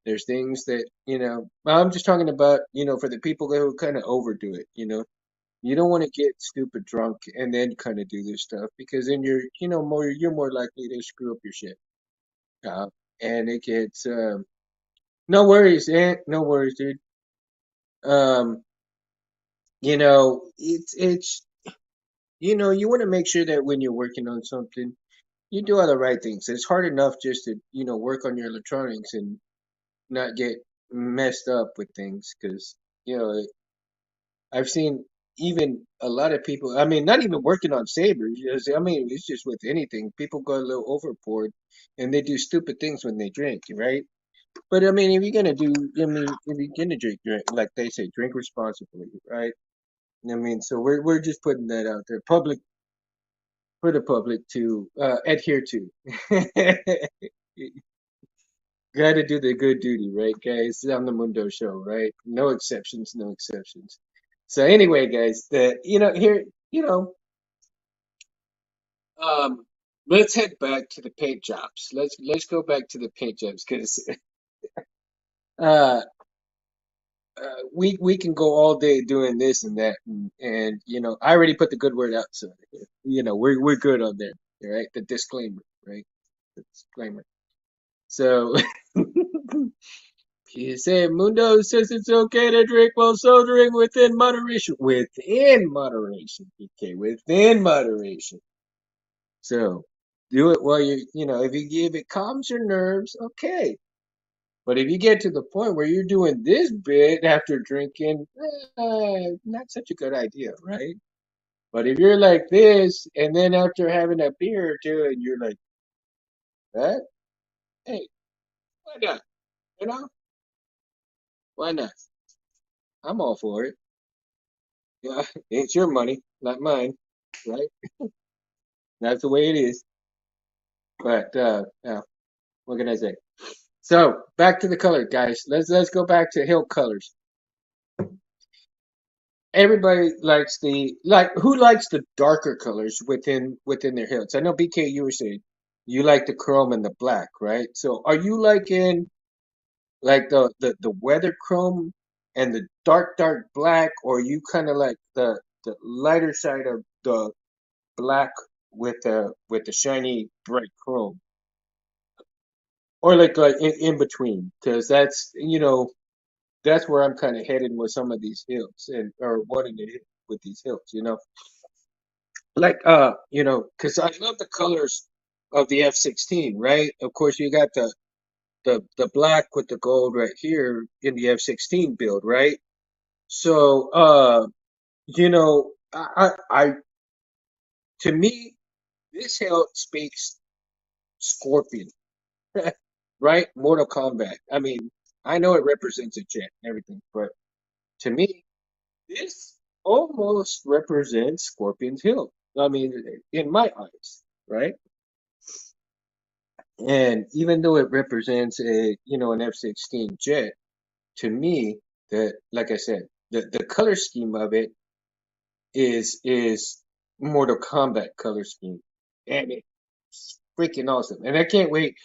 There's things that, well, I'm just talking about, for the people who kind of overdo it, You don't want to get stupid drunk and then kind of do this stuff because then you're more likely to screw up your shit. Uh, and it gets, no worries, no worries, dude. Um, it's you want to make sure that when you're working on something, you do all the right things. It's hard enough just to, work on your electronics and not get messed up with things because, you know, I've seen even a lot of people, I mean, not even working on sabers, I mean, it's just with anything. People go a little overboard and they do stupid things when they drink, right? But I mean, if you're gonna do, I mean, if you're gonna drink, like they say, drink responsibly, right? I mean, so we're just putting that out there, public for the public to adhere to. Got to do the good duty, right, guys? On the Mundo Show, right? No exceptions, no exceptions. So anyway, guys, here, um, let's head back to the paint jobs. Let's go back to the paint jobs because uh, we can go all day doing this and that, and I already put the good word out, so we're good on there, right? The disclaimer, right? The disclaimer. So PSA Mundo says it's okay to drink while soldering within moderation. Within moderation, okay, within moderation. So do it while if it calms your nerves, okay. But if you get to the point where you're doing this bit after drinking, not such a good idea, right? But if you're like this, and then after having a beer or two, and you're like, what? Hey, why not? You know, why not? I'm all for it. Yeah, it's your money, not mine, right? That's the way it is. But yeah, what can I say? So back to the color, guys. Let's go back to hill colors. Everybody likes who likes the darker colors within their hilts. I know BK, you were saying you like the chrome and the black, right? So are you liking like the weather chrome and the dark black, or you kind of like the lighter side of the black with the shiny bright chrome, or like in between? Because that's where I'm kind of headed with some of these hills and or wanting to hit with these hills. Like because I love the colors of the F-16, right? Of course, you got the black with the gold right here in the F-16 build, right? So I to me this hill speaks Scorpion, right? Mortal Kombat. I mean, I know it represents a jet and everything, but to me, this almost represents Scorpion's Hill. I mean, in my eyes, right? And even though it represents an F-16 jet, to me, like I said, the color scheme of it is Mortal Kombat color scheme, and it's freaking awesome. And I can't wait.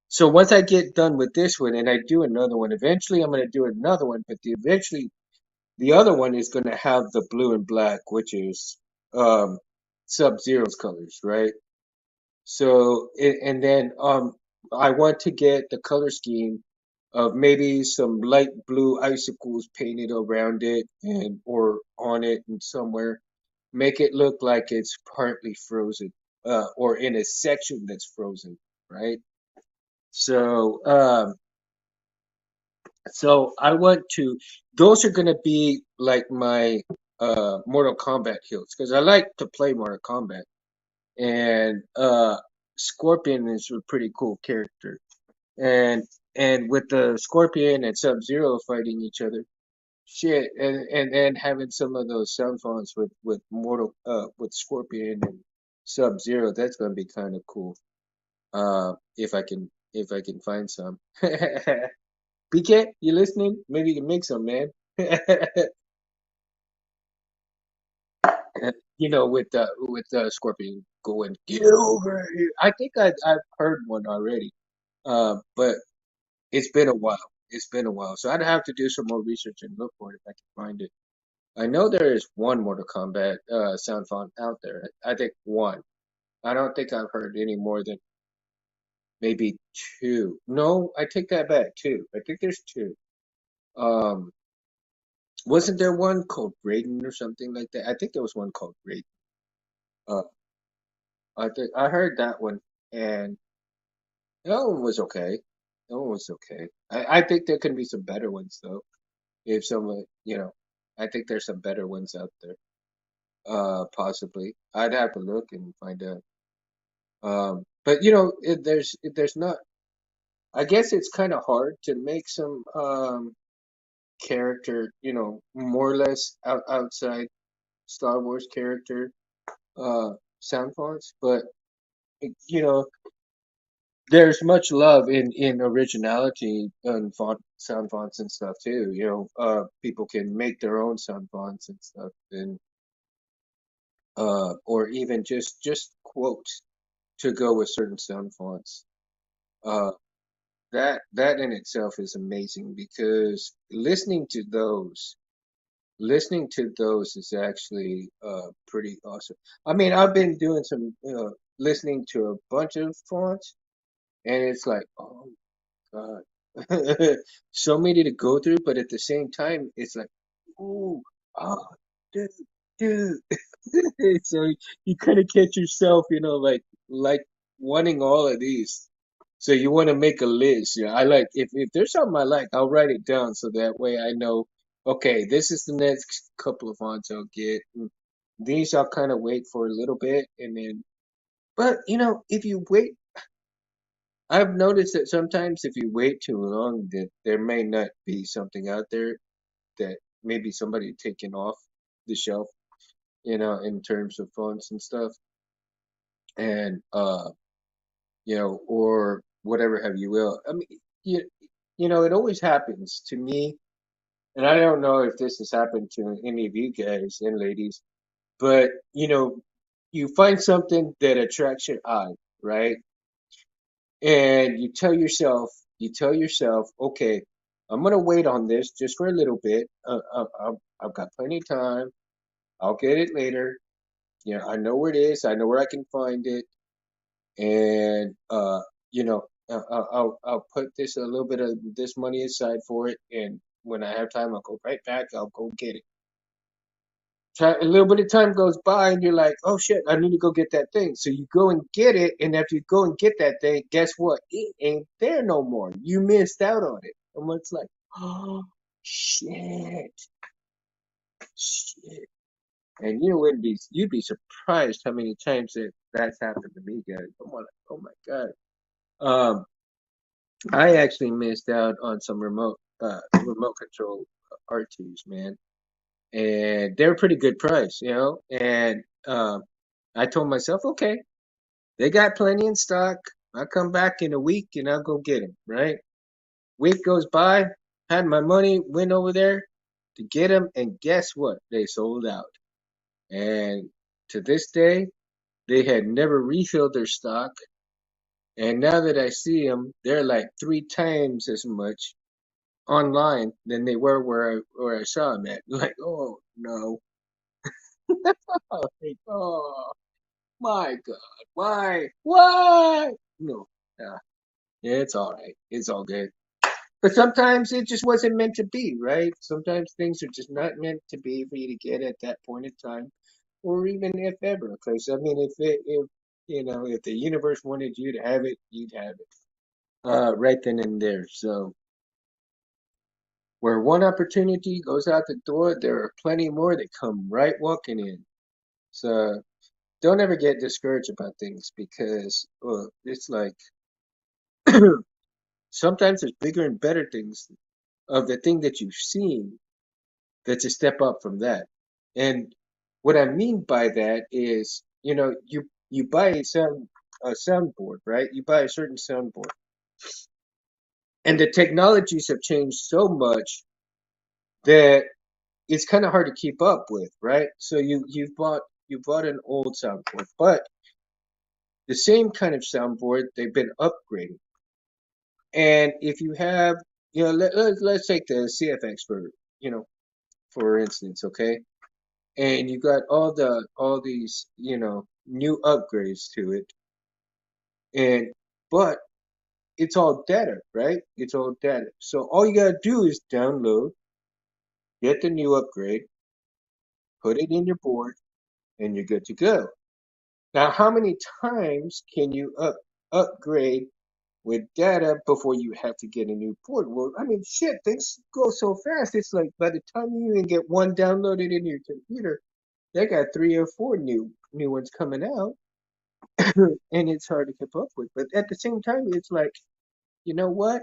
So once I get done with this one, and I do another one, eventually I'm going to do another one. But eventually the other one is going to have the blue and black, which is Sub Zero's colors, right? So and then I want to get the color scheme of maybe some light blue icicles painted around it and or on it and somewhere. Make it look like it's partly frozen, or in a section that's frozen, right? So, so I want to. Those are gonna be like my Mortal Kombat kills because I like to play Mortal Kombat, and Scorpion is a pretty cool character, and with the Scorpion and Sub Zero fighting each other, shit, and having some of those sound fonts with Mortal with Scorpion and Sub Zero, that's gonna be kind of cool. If I can find some. PK, you listening? Maybe you can make some, man. With Scorpion going, get over here. I think I've heard one already. But it's been a while. It's been a while, so I'd have to do some more research and look for it if I can find it. I know there is one Mortal Kombat sound font out there. I think one. I don't think I've heard any more than maybe two. No, I take that back. Two. I think there's two. Um, wasn't there one called Raiden or something like that? I think there was one called Raiden. Uh, I think I heard that one, and that one was okay. That one was okay. I think there can be some better ones though. If someone, I think there's some better ones out there. Possibly. I'd have to look and find out. But there's not. I guess it's kind of hard to make some character, more or less outside Star Wars character sound fonts, but you know, there's much love in originality and sound fonts and stuff too. People can make their own sound fonts and stuff, and or even just quotes to go with certain sound fonts. Uh, that in itself is amazing because listening to those is actually pretty awesome. I mean, I've been doing some listening to a bunch of fonts, and it's like, oh God, so many to go through, but at the same time, it's like, ooh, oh, dude, dude. So you kind of catch yourself, like wanting all of these. So you want to make a list. Yeah, I like if there's something I like, I'll write it down so that way I know, okay, this is the next couple of fonts I'll get. And these I'll kind of wait for a little bit and then, but if you wait, I've noticed that sometimes if you wait too long, that there may not be something out there that maybe somebody taken off the shelf, in terms of fonts and stuff. And or whatever have you will. I mean, you, it always happens to me, and I don't know if this has happened to any of you guys and ladies, but you find something that attracts your eye, right? And you tell yourself, okay, I'm gonna wait on this just for a little bit. I've got plenty of time. I'll get it later. I know where it is. I know where I can find it, and I'll put this a little bit of this money aside for it, and when I have time, I'll go right back. I'll go get it. A little bit of time goes by, and you're like, "Oh shit, I need to go get that thing." So you go and get it, and after you go and get that thing, guess what? It ain't there no more. You missed out on it, and it's like, "Oh shit, shit." And you'd be surprised how many times that's happened to me, guys. Oh my god. Um, I actually missed out on some remote control R2s, man, and they're a pretty good price, And I told myself, okay, they got plenty in stock. I'll come back in a week and I'll go get them. Right? Week goes by, had my money, went over there to get them, and guess what? They sold out. And to this day, they had never refilled their stock. And now that I see them, they're like three times as much online than they were where I saw them at. Like, oh no. Like, oh my God. Why? No. Yeah. Yeah, it's all right. It's all good. But sometimes it just wasn't meant to be, right? Sometimes things are just not meant to be for you to get at that point in time, or even if ever. Because I mean, if the universe wanted you to have it, you'd have it. right then and there. So where one opportunity goes out the door, there are plenty more that come right walking in. So don't ever get discouraged about things because it's like sometimes there's bigger and better things of the thing that you've seen that's a step up from that. And what I mean by that is, you buy a soundboard, right? You buy a certain soundboard, and the technologies have changed so much that it's kind of hard to keep up with, right? So you bought an old soundboard, but the same kind of soundboard they've been upgraded. And if you have, let's take the CFX you know, for instance, okay? And you got all these, new upgrades to it, and but it's all data, right? It's all data. So all you gotta do is download, get the new upgrade, put it in your board, and you're good to go. Now, how many times can you upgrade with data before you have to get a new board? Well, I mean, shit, things go so fast. It's like by the time you even get one downloaded in your computer, they got three or four new ones coming out, and it's hard to keep up with. But at the same time, it's like, you know what?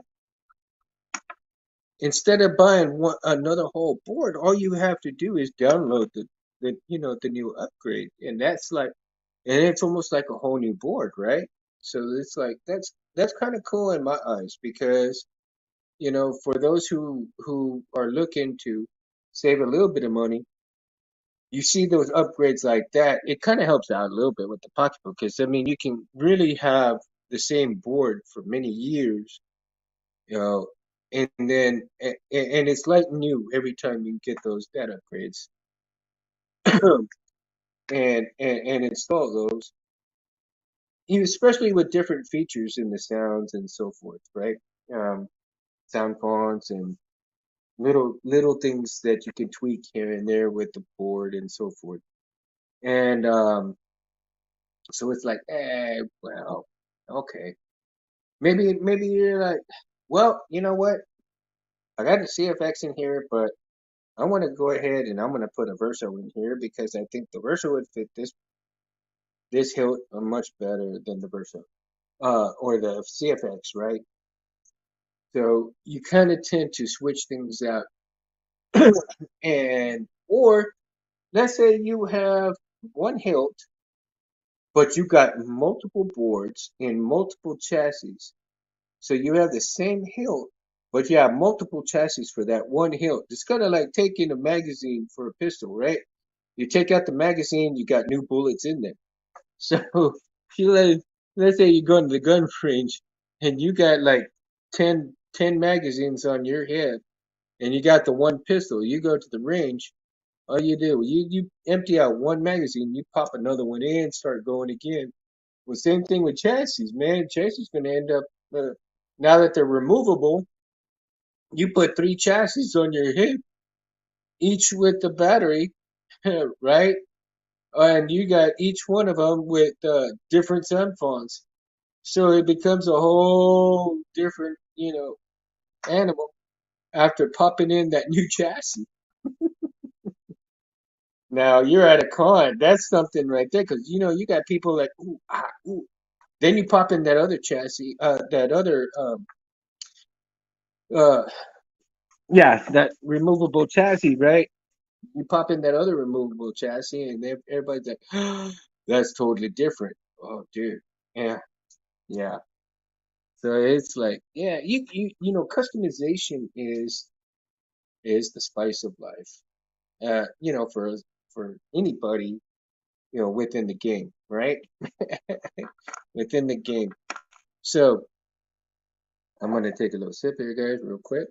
Instead of buying another whole board, all you have to do is download the new upgrade, and it's almost like a whole new board, right? So it's like that's kind of cool in my eyes because for those who are looking to save a little bit of money, you see those upgrades like that, it kind of helps out a little bit with the pocketbook because I mean you can really have the same board for many years, you know, and it's like new every time you get those data upgrades and install those, especially with different features in the sounds and so forth, right? Um, Sound fonts and little things that you can tweak here and there with the board and so forth. And so it's like, well, okay. Maybe you're like, well, you know what? I got the CFX in here, but I want to go ahead and I'm going to put a Verso in here because I think the Verso would fit this hilt much better than the Verso, or the CFX, right? So you kind of tend to switch things out, and or let's say you have one hilt, but you got multiple boards in multiple chassis. So you have the same hilt, but you have multiple chassis for that one hilt. It's kind of like taking a magazine for a pistol, right? You take out the magazine, you got new bullets in there. So you let's say you go into the gun range and you got like ten magazines on your head and you got the one pistol. You go to the range, all you do, you empty out one magazine, you pop another one in, start going again. Well, same thing with chassis, man. Chassis gonna end up now that they're removable. You put three chassis on your hip, each with the battery, right? And you got each one of them with different sun fonts. So it becomes a whole different, animal after popping in that new chassis. Now you're at a con. That's something right there, because you got people like ooh ah ooh. Then you pop in that other chassis, that other uh yeah, that removable chassis, right? You pop in that other removable chassis, and everybody's like, that's totally different. Oh, dude, yeah, yeah. So it's like, yeah, customization is the spice of life. For anybody, within the game, right? Within the game. So I'm gonna take a little sip here, guys, real quick.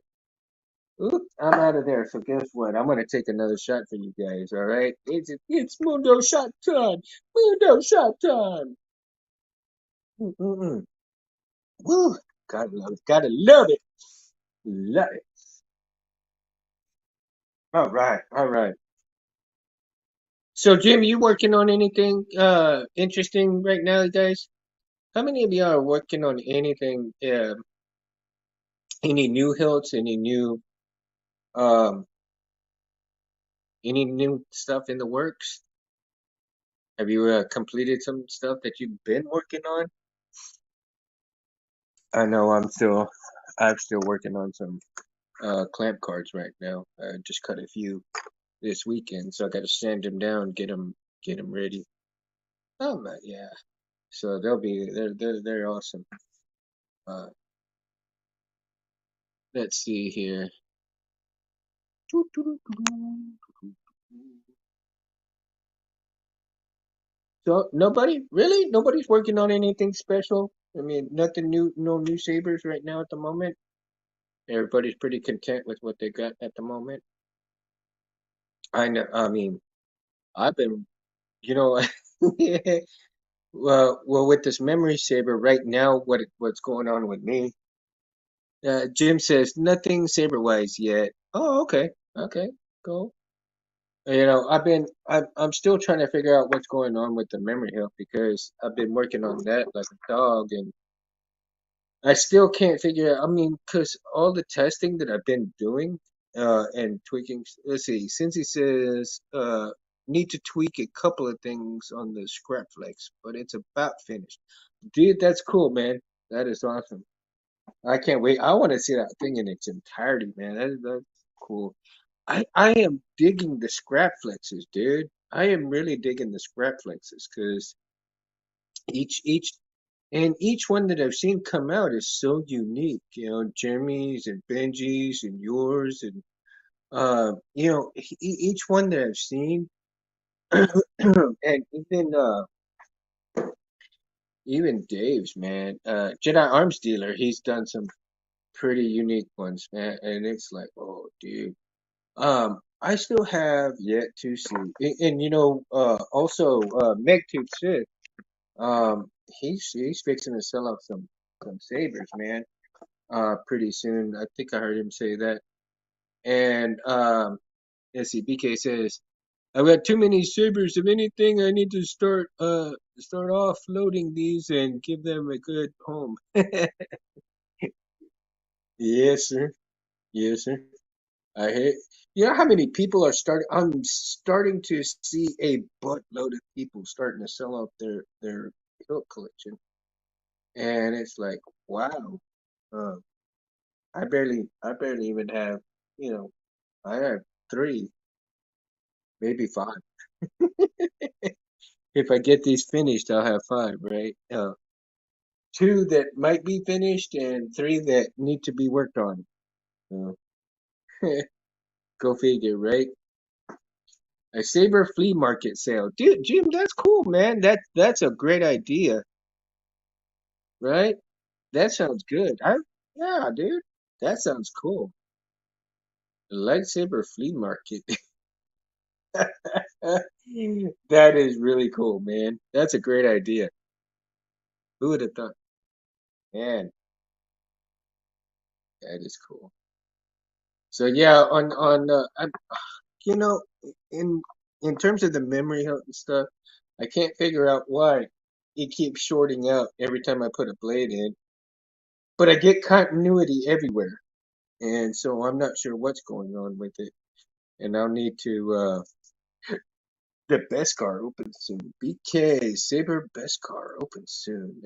Oop, I'm out of there. So guess what? I'm gonna take another shot for you guys. All right? It's Mundo shot time. Mundo shot time. Mm-mm-mm. Woo! Gotta love it. Gotta love it. Love it. All right. All right. So Jim, you working on anything interesting right now, guys? How many of you are working on anything? Any new hilts? Um any new stuff in the works? Have you completed some stuff that you've been working on? I know I'm still working on some clamp cards right now. I just cut a few this weekend, so I got to sand them down, get them ready. Yeah. So they're awesome. Uh, let's see here. So nobody's working on anything special. I mean, nothing new, no new sabers right now at the moment. Everybody's pretty content with what they got at the moment. I know. I mean, I've been, you know, well, with this memory saber right now, what's going on with me? Jim says nothing saber wise yet. Oh, okay, okay, cool. I'm still trying to figure out what's going on with the memory health because I've been working on that like a dog, and I still can't figure out. I mean, because all the testing that I've been doing, and tweaking. Let's see, since he says, need to tweak a couple of things on the scrap flex, but it's about finished. Dude, that's cool, man. That is awesome. I can't wait. I want to see that thing in its entirety, man. That's cool. I am digging the scrap flexes, dude. I am really digging the scrap flexes because each and each one that I've seen come out is so unique. Jeremy's and Benji's and yours and each one that I've seen, and even Dave's, man. Jedi Arms Dealer, he's done some pretty unique ones, man. And it's like, oh, dude. I still have yet to see, also Meg Tooth Sith. He's fixing to sell off some sabers, man. Pretty soon. I think I heard him say that. And let's see. BK says, "I've got too many sabers. If anything, I need to start offloading these and give them a good home." Yes, sir. Yes, sir. I hate. You know how many people are starting? I'm starting to see a buttload of people starting to sell out their hilt collection, and it's like, wow. Uh, I barely even have. You know, I have three, maybe five. If I get these finished, I'll have five, right? Two that might be finished, and three that need to be worked on. Uh, go figure, right? A Saber flea market sale. Dude, Jim, that's cool, man. That's a great idea, right? That sounds good. Yeah, dude. That sounds cool. The lightsaber flea market. That is really cool, man. That's a great idea. Who would have thought? Man, that is cool. So yeah, you know, in in terms of the memory health and stuff, I can't figure out why it keeps shorting out every time I put a blade in. But I get continuity everywhere, and so I'm not sure what's going on with it. And I'll need to. The best car opens soon. BK Saber best car opens soon.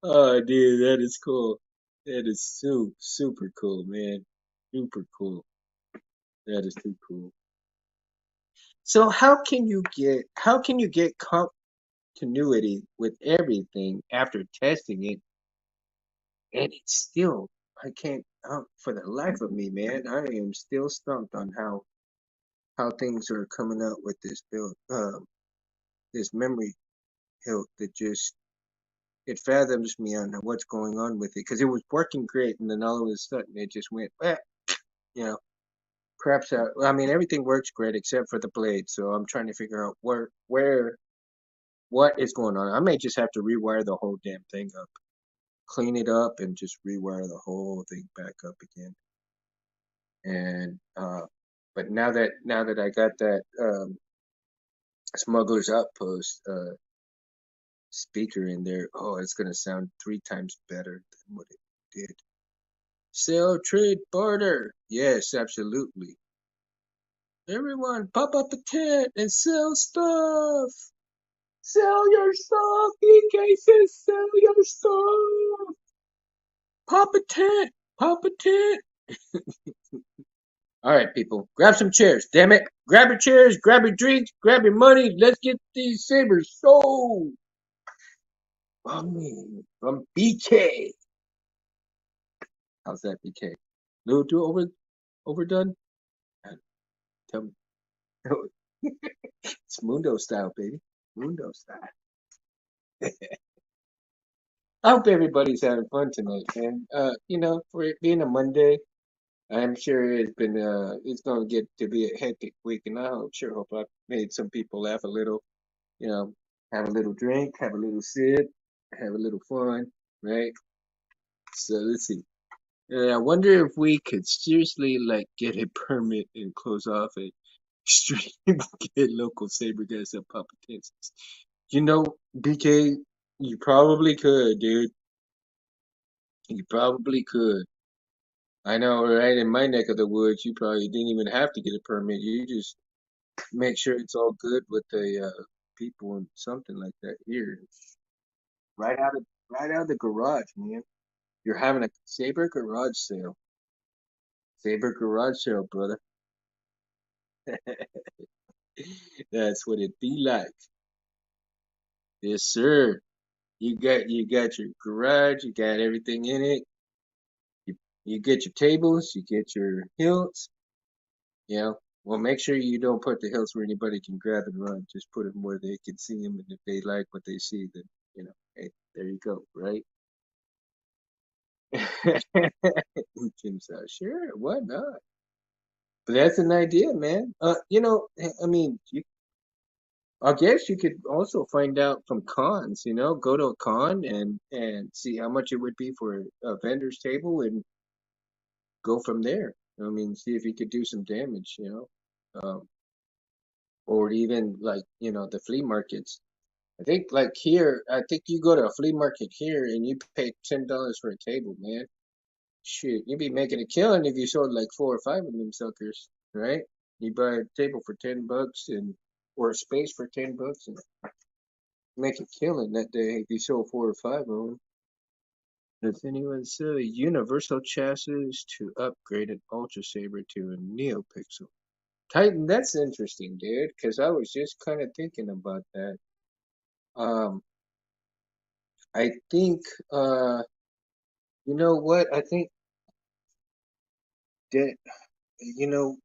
Oh, dude, that is cool. That is super cool, man. Super cool. That is too cool. So how can you get continuity with everything after testing it, and it's still I can't for the life of me, man. I am still stumped on how things are coming out with this build, this memory hilt that just it fathoms me on what's going on with it because it was working great, and then all of a sudden it just went, you know, craps out. I mean, everything works great except for the blade, so I'm trying to figure out what is going on. I may just have to rewire the whole damn thing up, clean it up, and just rewire the whole thing back up again. And but now that I got that smuggler's outpost speaker in there, oh, it's gonna sound 3 times better than what it did. Sell, trade, barter. Yes, absolutely. Everyone, pop up a tent and sell stuff. Sell your stuff. BK says sell your stuff. Pop a tent. Pop a tent. All right, people, grab some chairs. Damn it. Grab your chairs, grab your drinks, grab your money. Let's get these sabers sold. From BK. How's that, BK? Little too overdone? Tell me. It's Mundo style, baby. Mundo style. I hope everybody's having fun tonight, man. For it being a Monday, I'm sure it's gonna get to be a hectic week, and sure hope I've made some people laugh a little. You know, have a little drink, have a little sip, have a little fun, right? So let's see. I wonder if we could seriously like get a permit and close off a street and get local saber guys up Papa. You know, BK, you probably could, dude. You probably could. I know, right? In my neck of the woods, you probably didn't even have to get a permit. You just make sure it's all good with the people and something like that here. Right out of right out of the garage, man. You're having a Saber garage sale. Saber garage sale, brother. That's what it be like. Yes, sir. You got your garage, you got everything in it. You get your tables, you get your hilts, you know. Well, make sure you don't put the hilts where anybody can grab and run. Just put them where they can see them, and if they like what they see, then hey, there you go, right? Jim said, sure, why not? But that's an idea, man. I mean, I guess you could also find out from cons. Go to a con and see how much it would be for a vendor's table, and go from there. I mean, see if you could do some damage. Or even like the flea markets. I think like here, I think you go to a flea market here and you pay $10 for a table, man. Shoot, you'd be making a killing if you sold like 4 or 5 of them suckers, right? You buy a table for $10 or a space for $10 and make a killing that day if you sold 4 or 5 of them. Does anyone sell a universal chassis to upgrade an Ultra Saber to a NeoPixel? Titan, that's interesting, dude, because I was just kind of thinking about that. Um, I think, you know what? I think that, you know,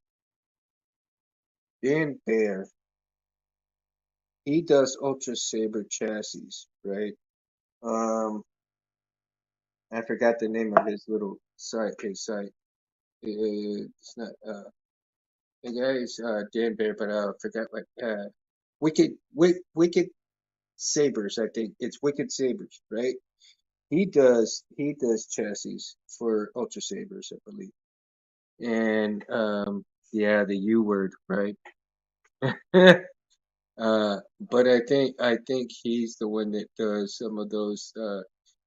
Dan Bear, he does Ultra Saber chassis, right? Um, I forgot the name of his little site. It's not, the guy's Dan Bear, but I forgot what, Wicked Sabers, I think. It's Wicked Sabers, right? He does chassis for Ultra Sabers, I believe. And yeah, the U word, right? But I think he's the one that does some of those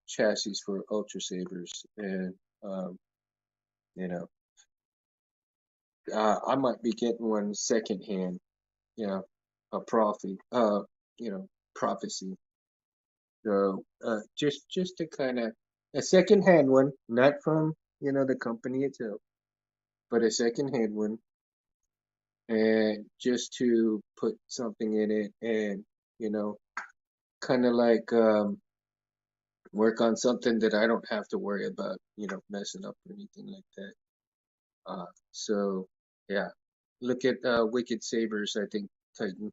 chassis for Ultra Sabers, and um, you know, I might be getting one secondhand, you know, a prophecy. So just to kind of a secondhand one, not from the company itself, but a secondhand one, and just to put something in it, and you know, kind of like work on something that I don't have to worry about, messing up or anything like that. So yeah, look at Wicked Sabers. I think Titan.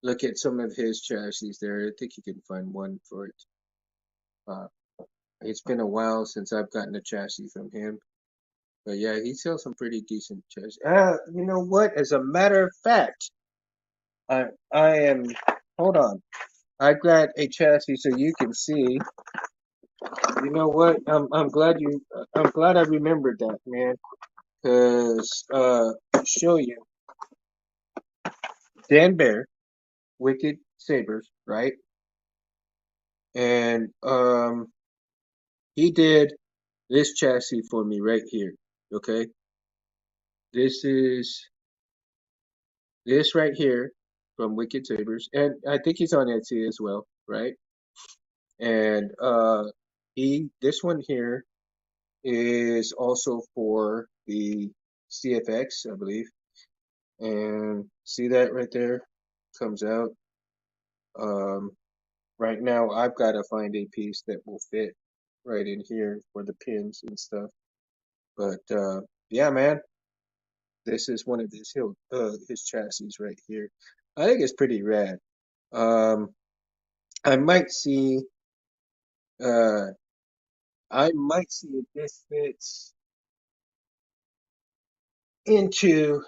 Look at some of his chassis there. I think you can find one for it. Uh, it's been a while since I've gotten a chassis from him. But yeah, he sells some pretty decent chassis. You know what? As a matter of fact, I am. Hold on. I got a chassis so you can see. You know what? I'm glad I remembered that, man. Cause show you Dan Bear, Wicked Sabers, right? and he did this chassis for me right here. Okay, this is this right here from Wicked Sabers, and I think he's on Etsy as well, right? And he this one here is also for the CFX, I believe. And see that right there comes out. Um, right now, I've got to find a piece that will fit right in here for the pins and stuff. But yeah, man, this is one of his chassis right here. I think it's pretty rad. Um, I might see uh, I might see if this fits into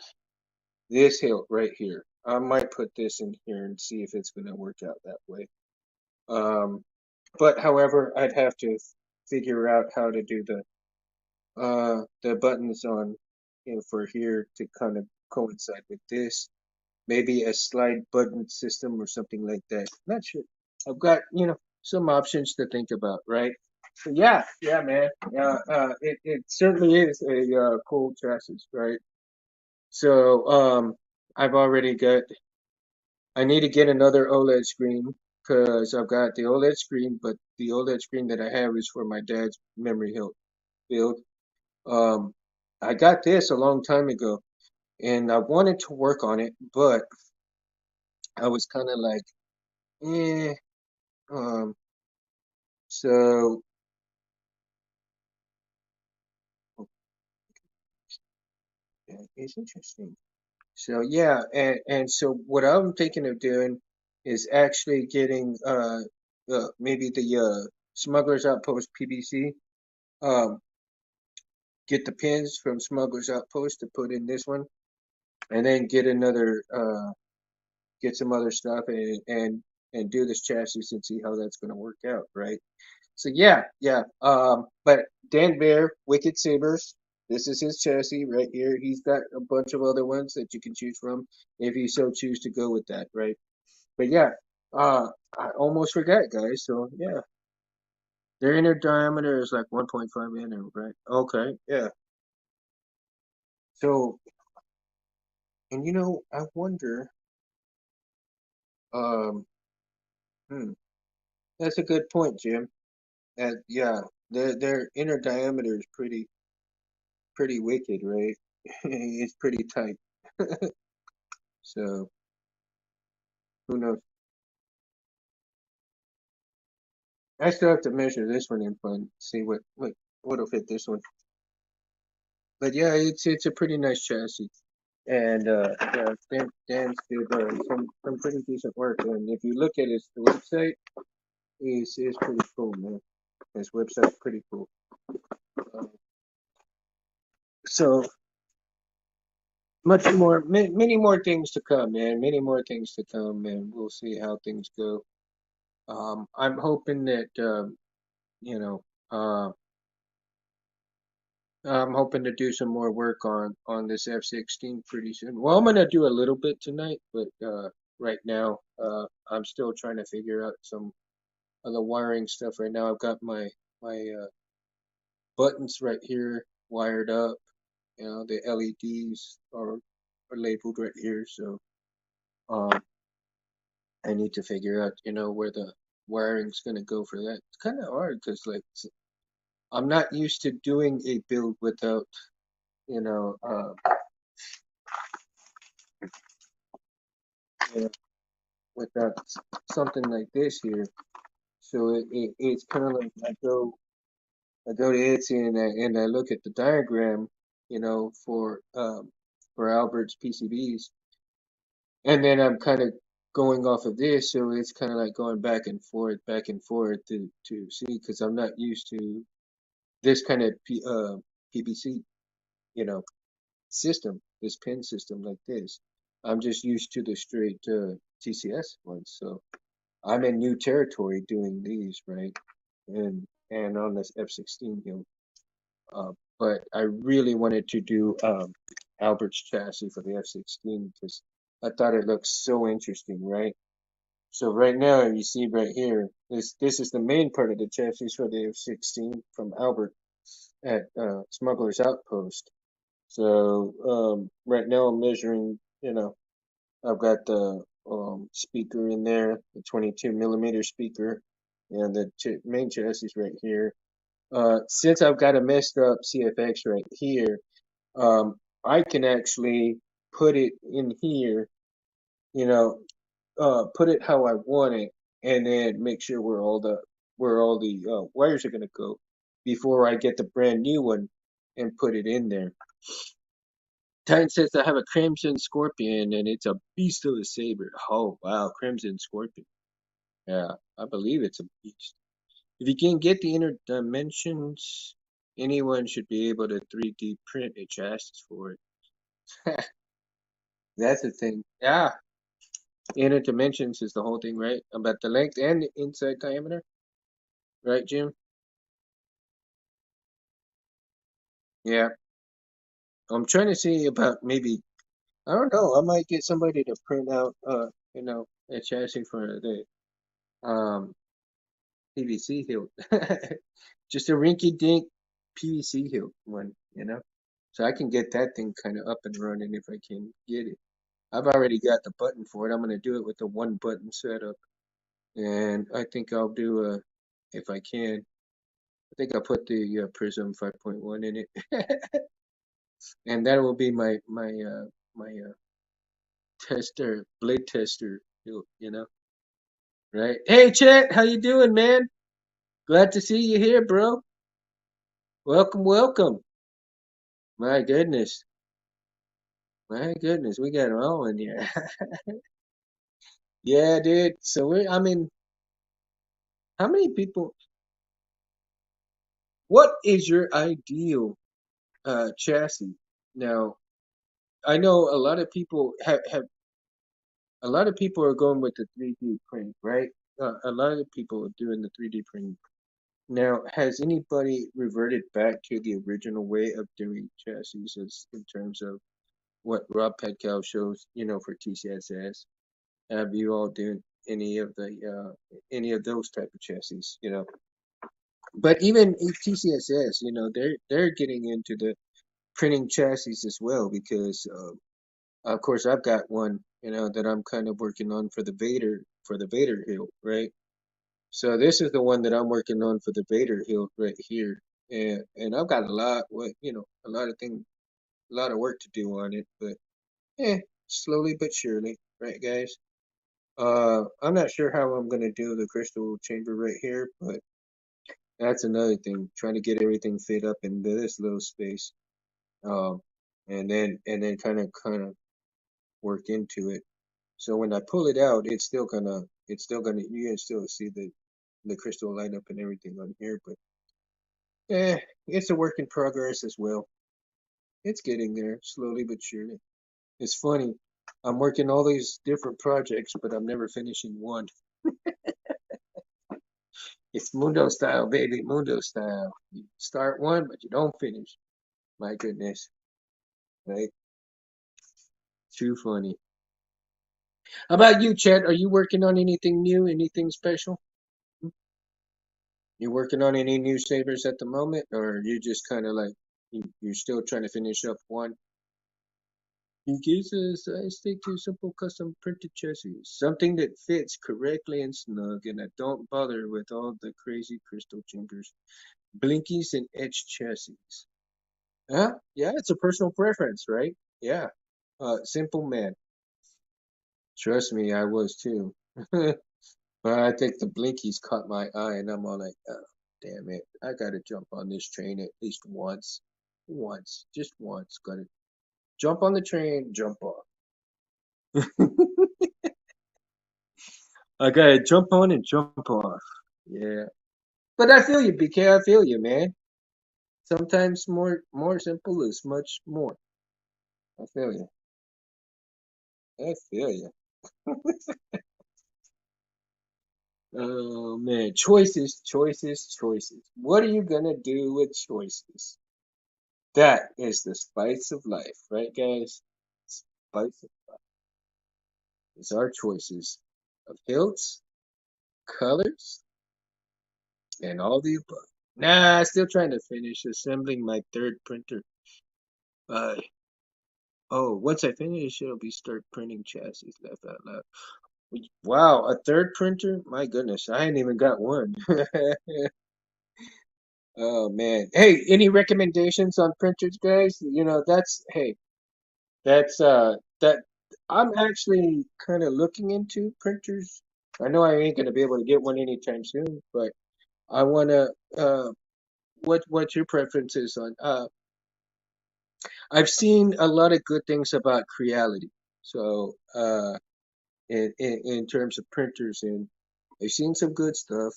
this hilt right here. I might put this in here and see if it's going to work out that way. But however, I'd have to figure out how to do the buttons on, for here to kind of coincide with this. Maybe a slide button system or something like that. Not sure. I've got, some options to think about, right? So yeah, man. It certainly is a cool chassis, right? So I've already got. I need to get another OLED screen because I've got the OLED screen, but the OLED screen that I have is for my dad's memory build. Um, I got this a long time ago, and I wanted to work on it, but I was kind of like, eh. Um, so oh, it's interesting. So yeah, and so what I'm thinking of doing is actually getting maybe the Smuggler's Outpost PBC. Um, get the pins from Smuggler's Outpost to put in this one, and then get some other stuff and do this chassis and see how that's going to work out, right? So yeah. But Dan Bear, Wicked Sabers, this is his chassis right here. He's got a bunch of other ones that you can choose from if you so choose to go with that, right? But yeah, I almost forgot, guys. So yeah, their inner diameter is like 1.5 inch, right? Okay, yeah. So, and I wonder, um, hmm, that's a good point, Jim. Yeah, their inner diameter is pretty wicked, right? It's pretty tight. So who knows? I still have to measure this one in front, see what'll fit this one. But yeah, it's a pretty nice chassis, and yeah, Dan's did some pretty decent work. And if you look at the website, is pretty cool, man. His website's pretty cool. Uh, so many more things to come, man. Many more things to come, and we'll see how things go. I'm hoping that you know, uh, I'm hoping to do some more work on this F-16 pretty soon. Well, I'm gonna do a little bit tonight, but right now, I'm still trying to figure out some of the wiring stuff. Right now, I've got my buttons right here wired up. The LEDs are labeled right here, so um, I need to figure out, where the wiring's gonna go for that. It's kind of hard because like I'm not used to doing a build without, you know, uh, yeah, without something like this here. So it's kind of like I go to Etsy and I look at the diagram, for Albert's PCBs, and then I'm kind of going off of this, so it's kind of like going back and forth to see because I'm not used to this kind of PBC, you know, system, this pin system like this. I'm just used to the straight TCS ones, so I'm in new territory doing these, right? And on this F-16, but I really wanted to do Albert's chassis for the F-16 because I thought it looked so interesting, right? So right now, you see right here, This is the main part of the chassis for the F-16 from Albert at Smuggler's Outpost. So right now I'm measuring. I've got the speaker in there, the 22 millimeter speaker, and the main chassis right here. Since I've got a messed up CFX right here, I can actually put it in here, you know, put it how I want it, and then make sure where all the wires are gonna go before I get the brand new one and put it in there. Titan says I have a Crimson Scorpion and it's a beast of a saber. Oh wow, Crimson Scorpion. Yeah, I believe it's a beast. If you can get the inner dimensions, anyone should be able to 3D print a chassis for it. That's the thing. Yeah, inner dimensions is the whole thing, right? About the length and the inside diameter, right, Jim? Yeah. I'm trying to see about maybe, I don't know, I might get somebody to print out a chassis for the PVC hilt. Just a rinky dink PVC hilt one. So I can get that thing kind of up and running if I can get it. I've already got the button for it. I'm gonna do it with the one button setup. And I think I'll do if I can, I think I'll put the Prism 5.1 in it. And that will be my tester, blade tester, right? Hey, Chet, how you doing, man? Glad to see you here, bro. Welcome, welcome. My goodness, my goodness, we got it all in here. Yeah, dude. So I mean, how many people? What is your ideal chassis? Now, I know a lot of people are going with the 3D print, right? A lot of people are doing the 3D print. Now, has anybody reverted back to the original way of doing chassis as in terms of what Rob Petkow shows, for TCSS? Have you all done any of those type of chassis? But even TCSS, they're getting into the printing chassis as well because of course I've got one, that I'm kind of working on for the Vader hill, right? So this is the one that I'm working on for the Vader hill right here. And I've got a lot of work to do on it, but slowly but surely, right guys? I'm not sure how I'm gonna do the crystal chamber right here, but that's another thing, trying to get everything fit up into this little space. Um, and then kind of work into it. So when I pull it out, you can still see the crystal light up and everything on here, but it's a work in progress as well. It's getting there slowly but surely. It's funny. I'm working all these different projects, but I'm never finishing one. It's Mundo style, baby, Mundo style. You start one, but you don't finish. My goodness, right? Too funny. How about you, Chet? Are you working on anything new, anything special? You working on any new sabers at the moment, or you just kind of like you're still trying to finish up one? In cases, I stick to simple custom printed chassis, something that fits correctly and snug, and I don't bother with all the crazy crystal chambers, blinkies, and etched chassis. Huh? Yeah, it's a personal preference, right? Yeah. Simple man. Trust me, I was too. But I think the blinkies caught my eye, and I'm all like, oh, damn it. I gotta jump on this train at least once. Once. Just once. Gotta jump on the train, jump off. I gotta jump on and jump off. Yeah. But I feel you, BK. I feel you, man. Sometimes more simple is much more. I feel you. I feel you. Oh man, choices, choices, choices. What are you gonna do with choices? That is the spice of life, right, guys? Spice of is our choices of hilts, colors. and all the above. Nah, still trying to finish assembling my third printer. Uh, oh, once I finish, it'll be start printing chassis. Laugh out loud. Wow, a third printer? My goodness, I ain't even got one. Oh man. Hey, any recommendations on printers, guys? Hey, that I'm actually kind of looking into printers. I know I ain't gonna be able to get one anytime soon, but I wanna what's your preferences on I've seen a lot of good things about Creality. So in terms of printers, and I've seen some good stuff.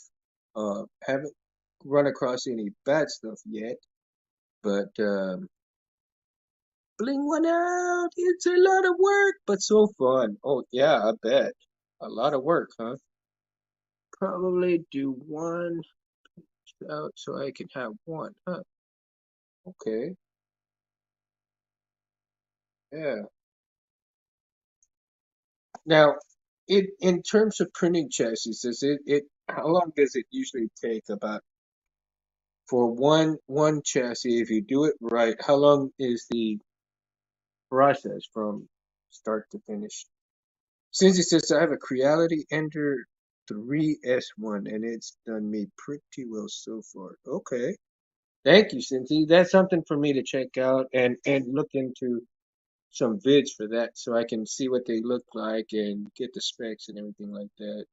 Haven't run across any bad stuff yet, but bling one out. It's a lot of work, but so fun. Oh yeah, I bet. A lot of work, huh? Probably do one out so I can have one, huh? Okay, yeah. Now, in terms of printing chassis, does it how long does it usually take about for one chassis if you do it right? How long is the process from start to finish? Since it says I have a Creality Ender 3S1 and it's done me pretty well so far. Okay. Thank you, Cynthia. That's something for me to check out and look into some vids for that so I can see what they look like and get the specs and everything like that.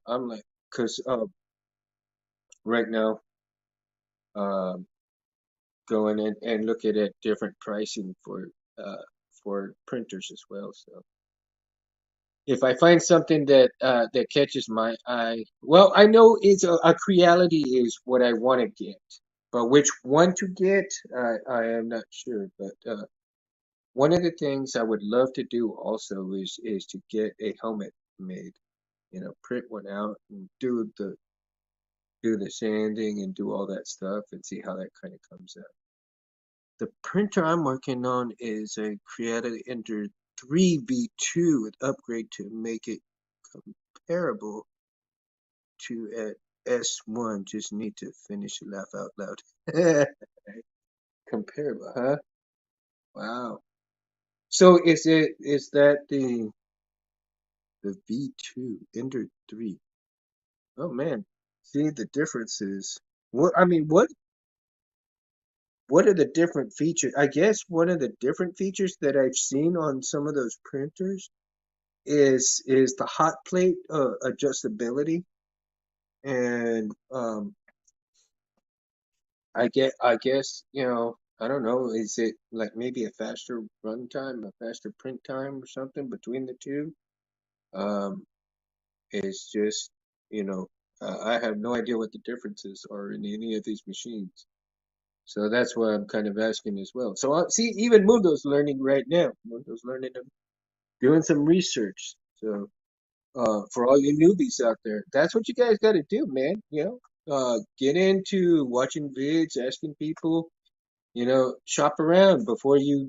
I'm like, cause right now, um, going in and looking at different pricing for printers as well. So if I find something that catches my eye, well, I know it's a Creality is what I want to get, but which one to get, I am not sure. But one of the things I would love to do also is to get a helmet made. Print one out and do the sanding and do all that stuff and see how that kind of comes out. The printer I'm working on is a Creative Ender 3V2 with upgrade to make it comparable to at S1. Just need to finish it, laugh out loud. Comparable, huh? Wow. So is that the V2 Ender 3? Oh man. See the differences. What are the different features? I guess one of the different features that I've seen on some of those printers is the hot plate adjustability, and I guess I don't know, is it like maybe a faster run time, a faster print time or something between the two? Um, it's just you know I have no idea what the differences are in any of these machines. So that's why I'm kind of asking as well. So see, even Mundo's learning right now. Mundo's learning and doing some research. So for all you newbies out there, that's what you guys got to do, man. Get into watching vids, asking people. Shop around before you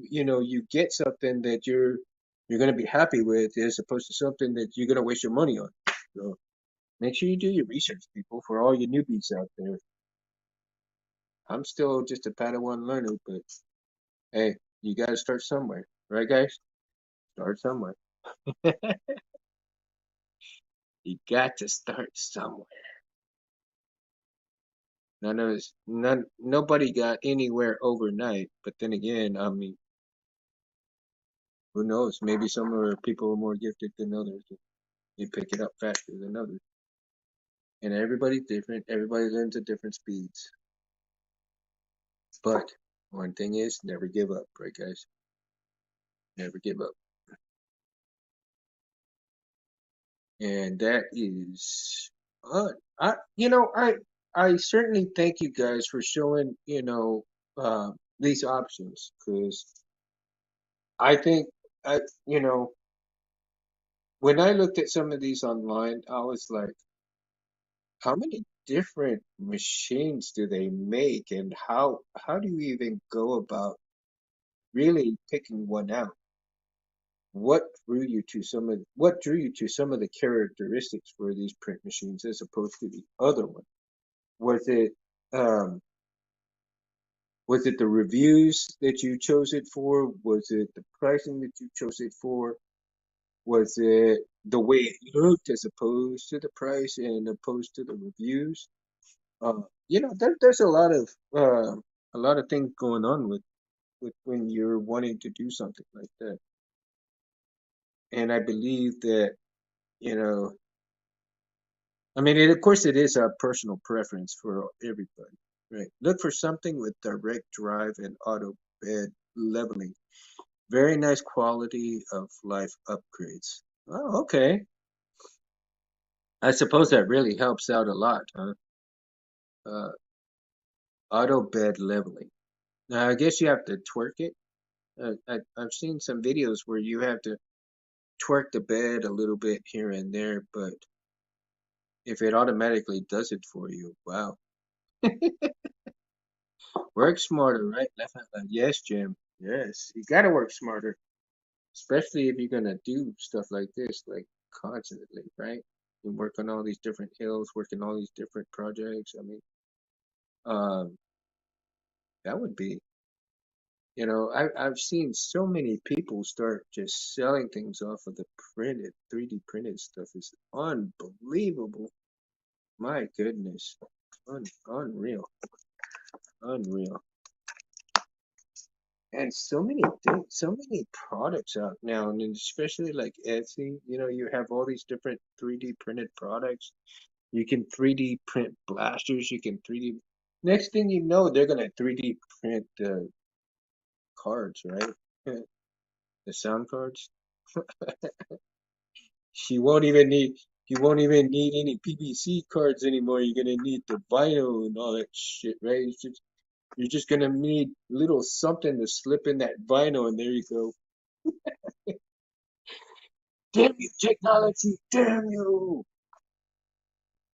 get something that you're gonna be happy with, as opposed to something that you're gonna waste your money on. So make sure you do your research, people. For all you newbies out there, I'm still just a Padawan learner, but hey, you got to start somewhere, right, guys? Start somewhere. You got to start somewhere. Nobody got anywhere overnight. But then again, I mean, who knows? Maybe some are people are more gifted than others. They pick it up faster than others. And everybody's different. Everybody learns at different speeds. But one thing is, never give up, right, guys? Never give up. And that is I I certainly thank you guys for showing these options, because I think I you know when I looked at some of these online, I was like, how many different machines do they make, and how do you even go about really picking one out? What drew you to some of the characteristics for these print machines as opposed to the other one? Was it um was it the reviews that you chose it for? Was it the pricing that you chose it for? Was it the way it looked as opposed to the price and opposed to the reviews? There's a lot of things going on with when you're wanting to do something like that. And I believe that, you know, I mean, of course, it is a personal preference for everybody, right? Look for something with direct drive and auto bed leveling. Very nice quality of life upgrades. Oh, okay. I suppose that really helps out a lot, huh? Uh, Auto bed leveling. Now, I guess you have to twerk it. I've seen some videos where you have to twerk the bed a little bit here and there, but if it automatically does it for you, wow. Work smarter, right? Left hand side. Yes, Jim. Yes, you gotta work smarter, especially if you're gonna do stuff like this, like constantly, right? You work on all these different hills, working all these different projects. I mean, um, that would be, I've seen so many people start just selling things off of the printed, 3D printed stuff. It's unbelievable. My goodness, unreal, unreal. And so many things, so many products out now, and then especially like Etsy, you have all these different 3D printed products. You can 3D print blasters, you can 3D. Next thing you know, they're gonna 3D print cards, right? The sound cards. You won't even need you won't even need any PVC cards anymore. You're gonna need the vinyl and all that shit, right? You're just gonna need little something to slip in that vinyl, and there you go. Damn you, technology! Damn you!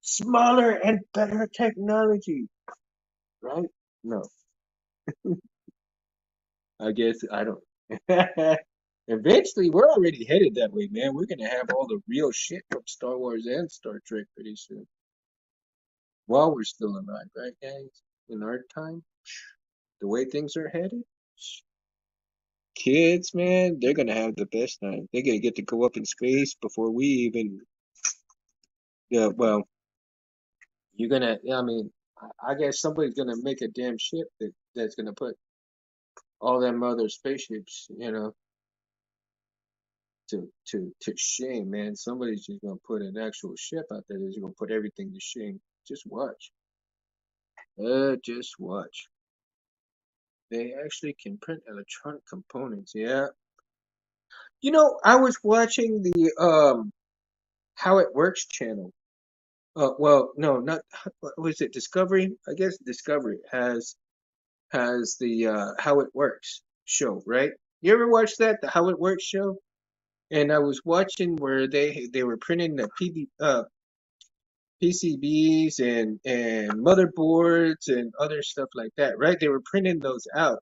Smaller and better technology, right? No, I guess I don't. Eventually, we're already headed that way, man. We're gonna have all the real shit from Star Wars and Star Trek pretty soon, while we're still alive, right, guys? In our time, the way things are headed, kids, man, they're gonna have the best time. They're gonna get to go up in space before we even. Yeah, well, you're gonna. I mean, I guess somebody's gonna make a damn ship that's gonna put all them other spaceships, to shame, man. Somebody's just gonna put an actual ship out there that's gonna put everything to shame. Just watch. Just watch. They actually can print electronic components. Yeah. I was watching the How It Works channel. Well, no, not what was it, Discovery? I guess Discovery has the How It Works show, right? You ever watch that, the How It Works show? And I was watching where they were printing the PCBs and motherboards and other stuff like that, right? They were printing those out.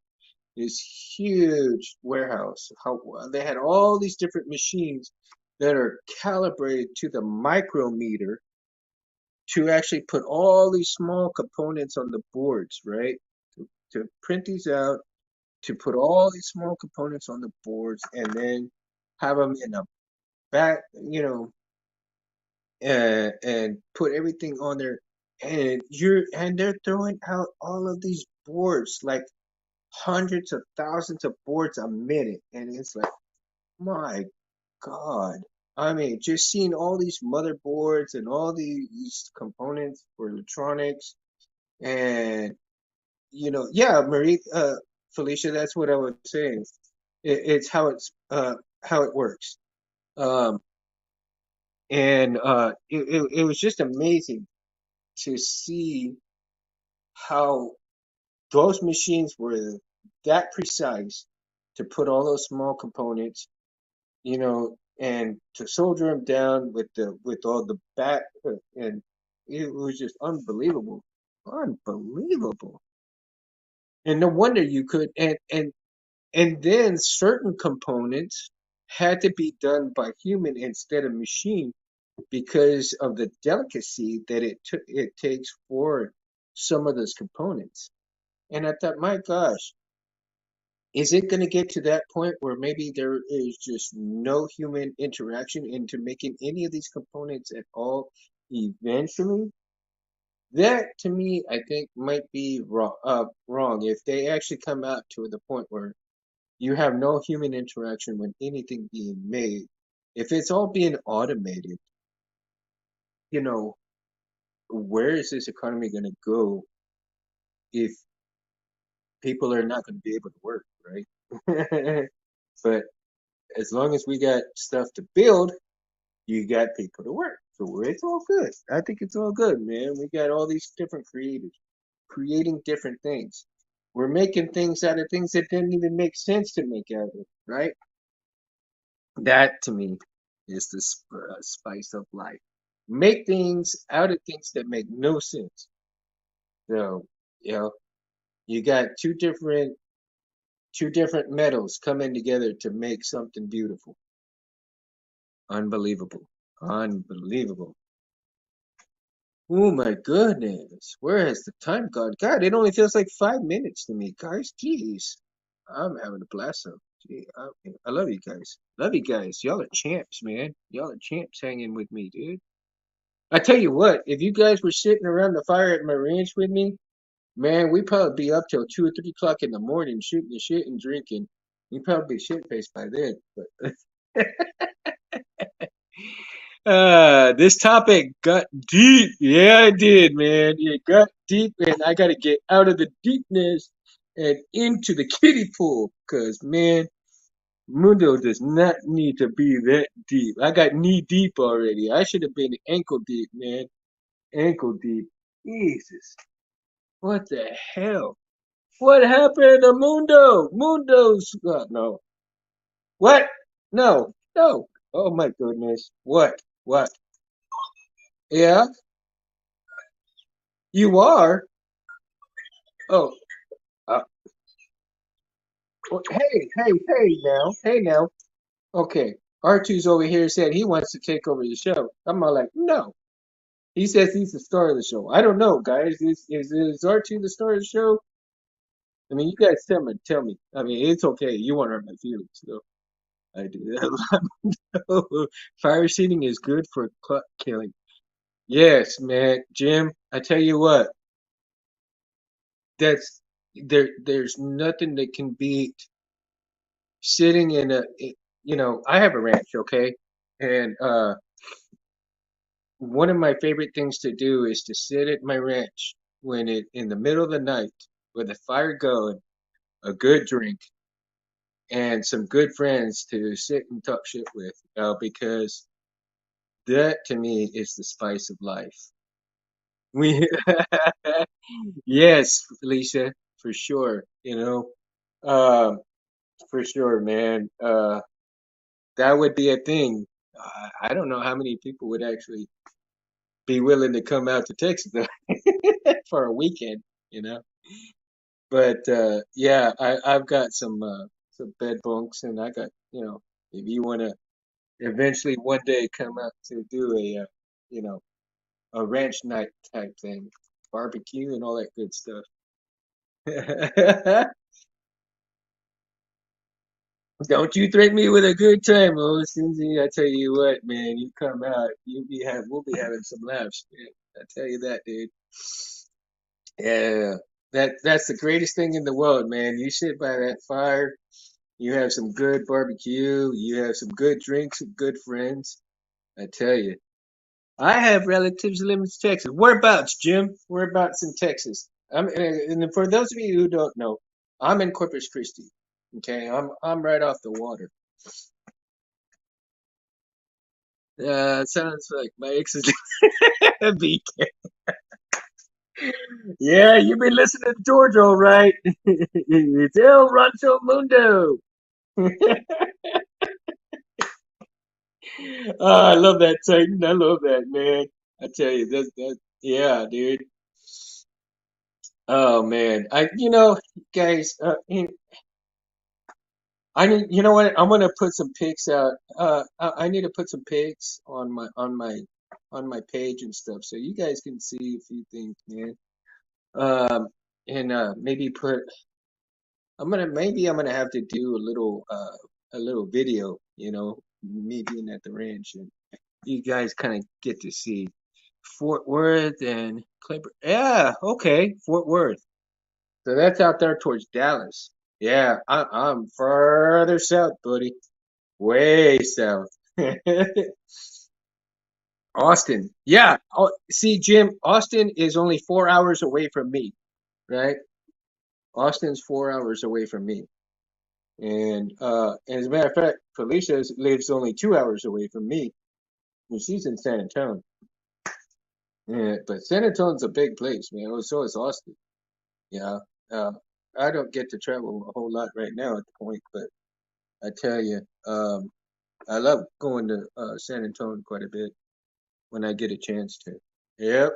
This huge warehouse. How they had all these different machines that are calibrated to the micrometer to actually put all these small components on the boards, right? To print these out, to put all these small components on the boards, and then have them in a back, and put everything on there. And they're throwing out all of these boards, like hundreds of thousands of boards a minute, and it's like, my God. I mean, just seeing all these motherboards and all these components for electronics, and yeah, Marie, Felicia, that's what I was saying. It's how it works. Um, and it was just amazing to see how those machines were that precise to put all those small components, and to solder them down with all the back, and it was just unbelievable, unbelievable. And no wonder you could, and then certain components had to be done by human instead of machine because of the delicacy that it takes for some of those components. And I thought, my gosh, is it going to get to that point where maybe there is just no human interaction into making any of these components at all eventually? That to me, I think might be wrong if they actually come out to the point where you have no human interaction with anything being made. If it's all being automated, you know, where is this economy going to go if people are not going to be able to work, right? But as long as we got stuff to build, you got people to work. So it's all good. I think it's all good, man. We got all these different creators creating different things. We're making things out of things that didn't even make sense to make out of, right? That to me is the spice of life. Make things out of things that make no sense. So, you know, you got two different metals coming together to make something beautiful. Unbelievable. Unbelievable. Oh my goodness. Where has the time gone? God, it only feels like 5 minutes to me, guys. Jeez. I'm having a blast though. Gee, I love you guys. Love you guys. Y'all are champs, man. Y'all are champs hanging with me, dude. I tell you what, if you guys were sitting around the fire at my ranch with me, man, we'd probably be up till 2 or 3 o'clock in the morning shooting the shit and drinking. You'd probably be shit faced by then. But this topic got deep. Yeah, it did, man. It got deep, and I got to get out of the deepness and into the kiddie pool. Cause man, Mundo does not need to be that deep. I got knee deep already. I should have been ankle deep, man. Ankle deep. Jesus, what the hell? What happened to Mundo? Mundo's no. What? No, no. Oh my goodness. What? What? Yeah, you are. Oh, uh, hey now. Okay, R2's over here said he wants to take over the show. I'm all like, no. He says he's the star of the show. I don't know, guys. Is R2 the star of the show? I mean, you guys tell me. I mean, it's okay. You want to hurt my feelings, though. I do. Fire seating is good for clock killing. Yes, man, Jim. I tell you what, that's There's nothing that can beat sitting in I have a ranch, okay, and one of my favorite things to do is to sit at my ranch when it in the middle of the night with the fire going, a good drink, and some good friends to sit and talk shit with, because that to me is the spice of life. We, yes, Felicia, for sure. Um, for sure, man. That would be a thing. I don't know how many people would actually be willing to come out to Texas for a weekend, you know. But yeah, I've got some bed bunks, and I got if you want to eventually one day come out to do you know a ranch night type thing, barbecue and all that good stuff. Don't you threaten me with a good time, oh Cindy. I tell you what, man, you come out, we'll be having some laughs, man. I tell you that, dude. Yeah, that's the greatest thing in the world, man. You sit by that fire, you have some good barbecue, you have some good drinks, some good friends. I tell you, I have relatives who live in Texas. Whereabouts, Jim? Whereabouts in Texas? And for those of you who don't know, I'm in Corpus Christi. Okay, I'm right off the water. Sounds like my ex is BK. Yeah, you've been listening to George, all right. It's El Rancho Mundo. Oh, I love that Titan. I love that, man. I tell you, yeah, dude. Oh man, guys, I need, you know what? I'm gonna put some pics out. I need to put some pics on my page and stuff, so you guys can see a few things, man. Um, and maybe put. I'm gonna have to do a little video. Me being at the ranch, and you guys kind of get to see Fort Worth and Clipper. Yeah, okay, Fort Worth. So that's out there towards Dallas. Yeah, I'm further south, buddy. Way south. Austin. Yeah. Oh, see, Jim, Austin is only 4 hours away from me, right? Austin's 4 hours away from me. And as a matter of fact, Felicia lives only 2 hours away from me, and she's in San Antonio. Yeah, but San Antonio's a big place, man. So is Austin. Yeah. Uh, I don't get to travel a whole lot right now at the point, but I tell you, I love going to San Antonio quite a bit when I get a chance to. Yep.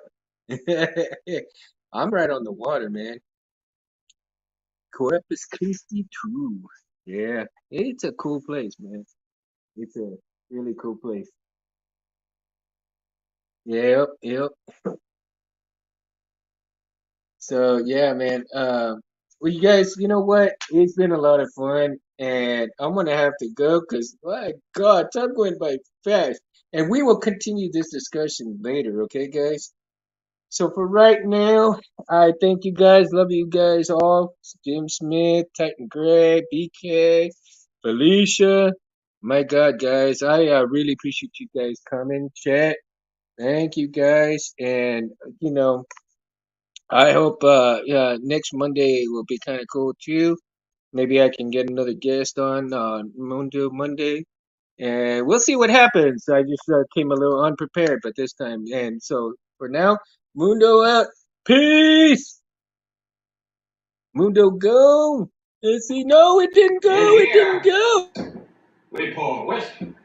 I'm right on the water, man. Corpus Christi too. Yeah, it's a cool place, man. It's a really cool place. Yep, yep. So yeah, man. Well, you guys, you know what? It's been a lot of fun, and I'm gonna have to go because my God, time going by fast. And we will continue this discussion later, okay, guys? So for right now, I thank you guys. Love you guys all. Jim Smith, Titan Gray, BK, Felicia. My God, guys, I really appreciate you guys coming. Chat. Thank you guys, and you know, I hope next Monday will be kind of cool too. Maybe I can get another guest on Mundo Monday, and we'll see what happens. I just came a little unprepared, but this time, and so for now, Mundo out. Peace. Mundo go. Let's see. No, it didn't go. It didn't Yeah. go. We pull a whiskey.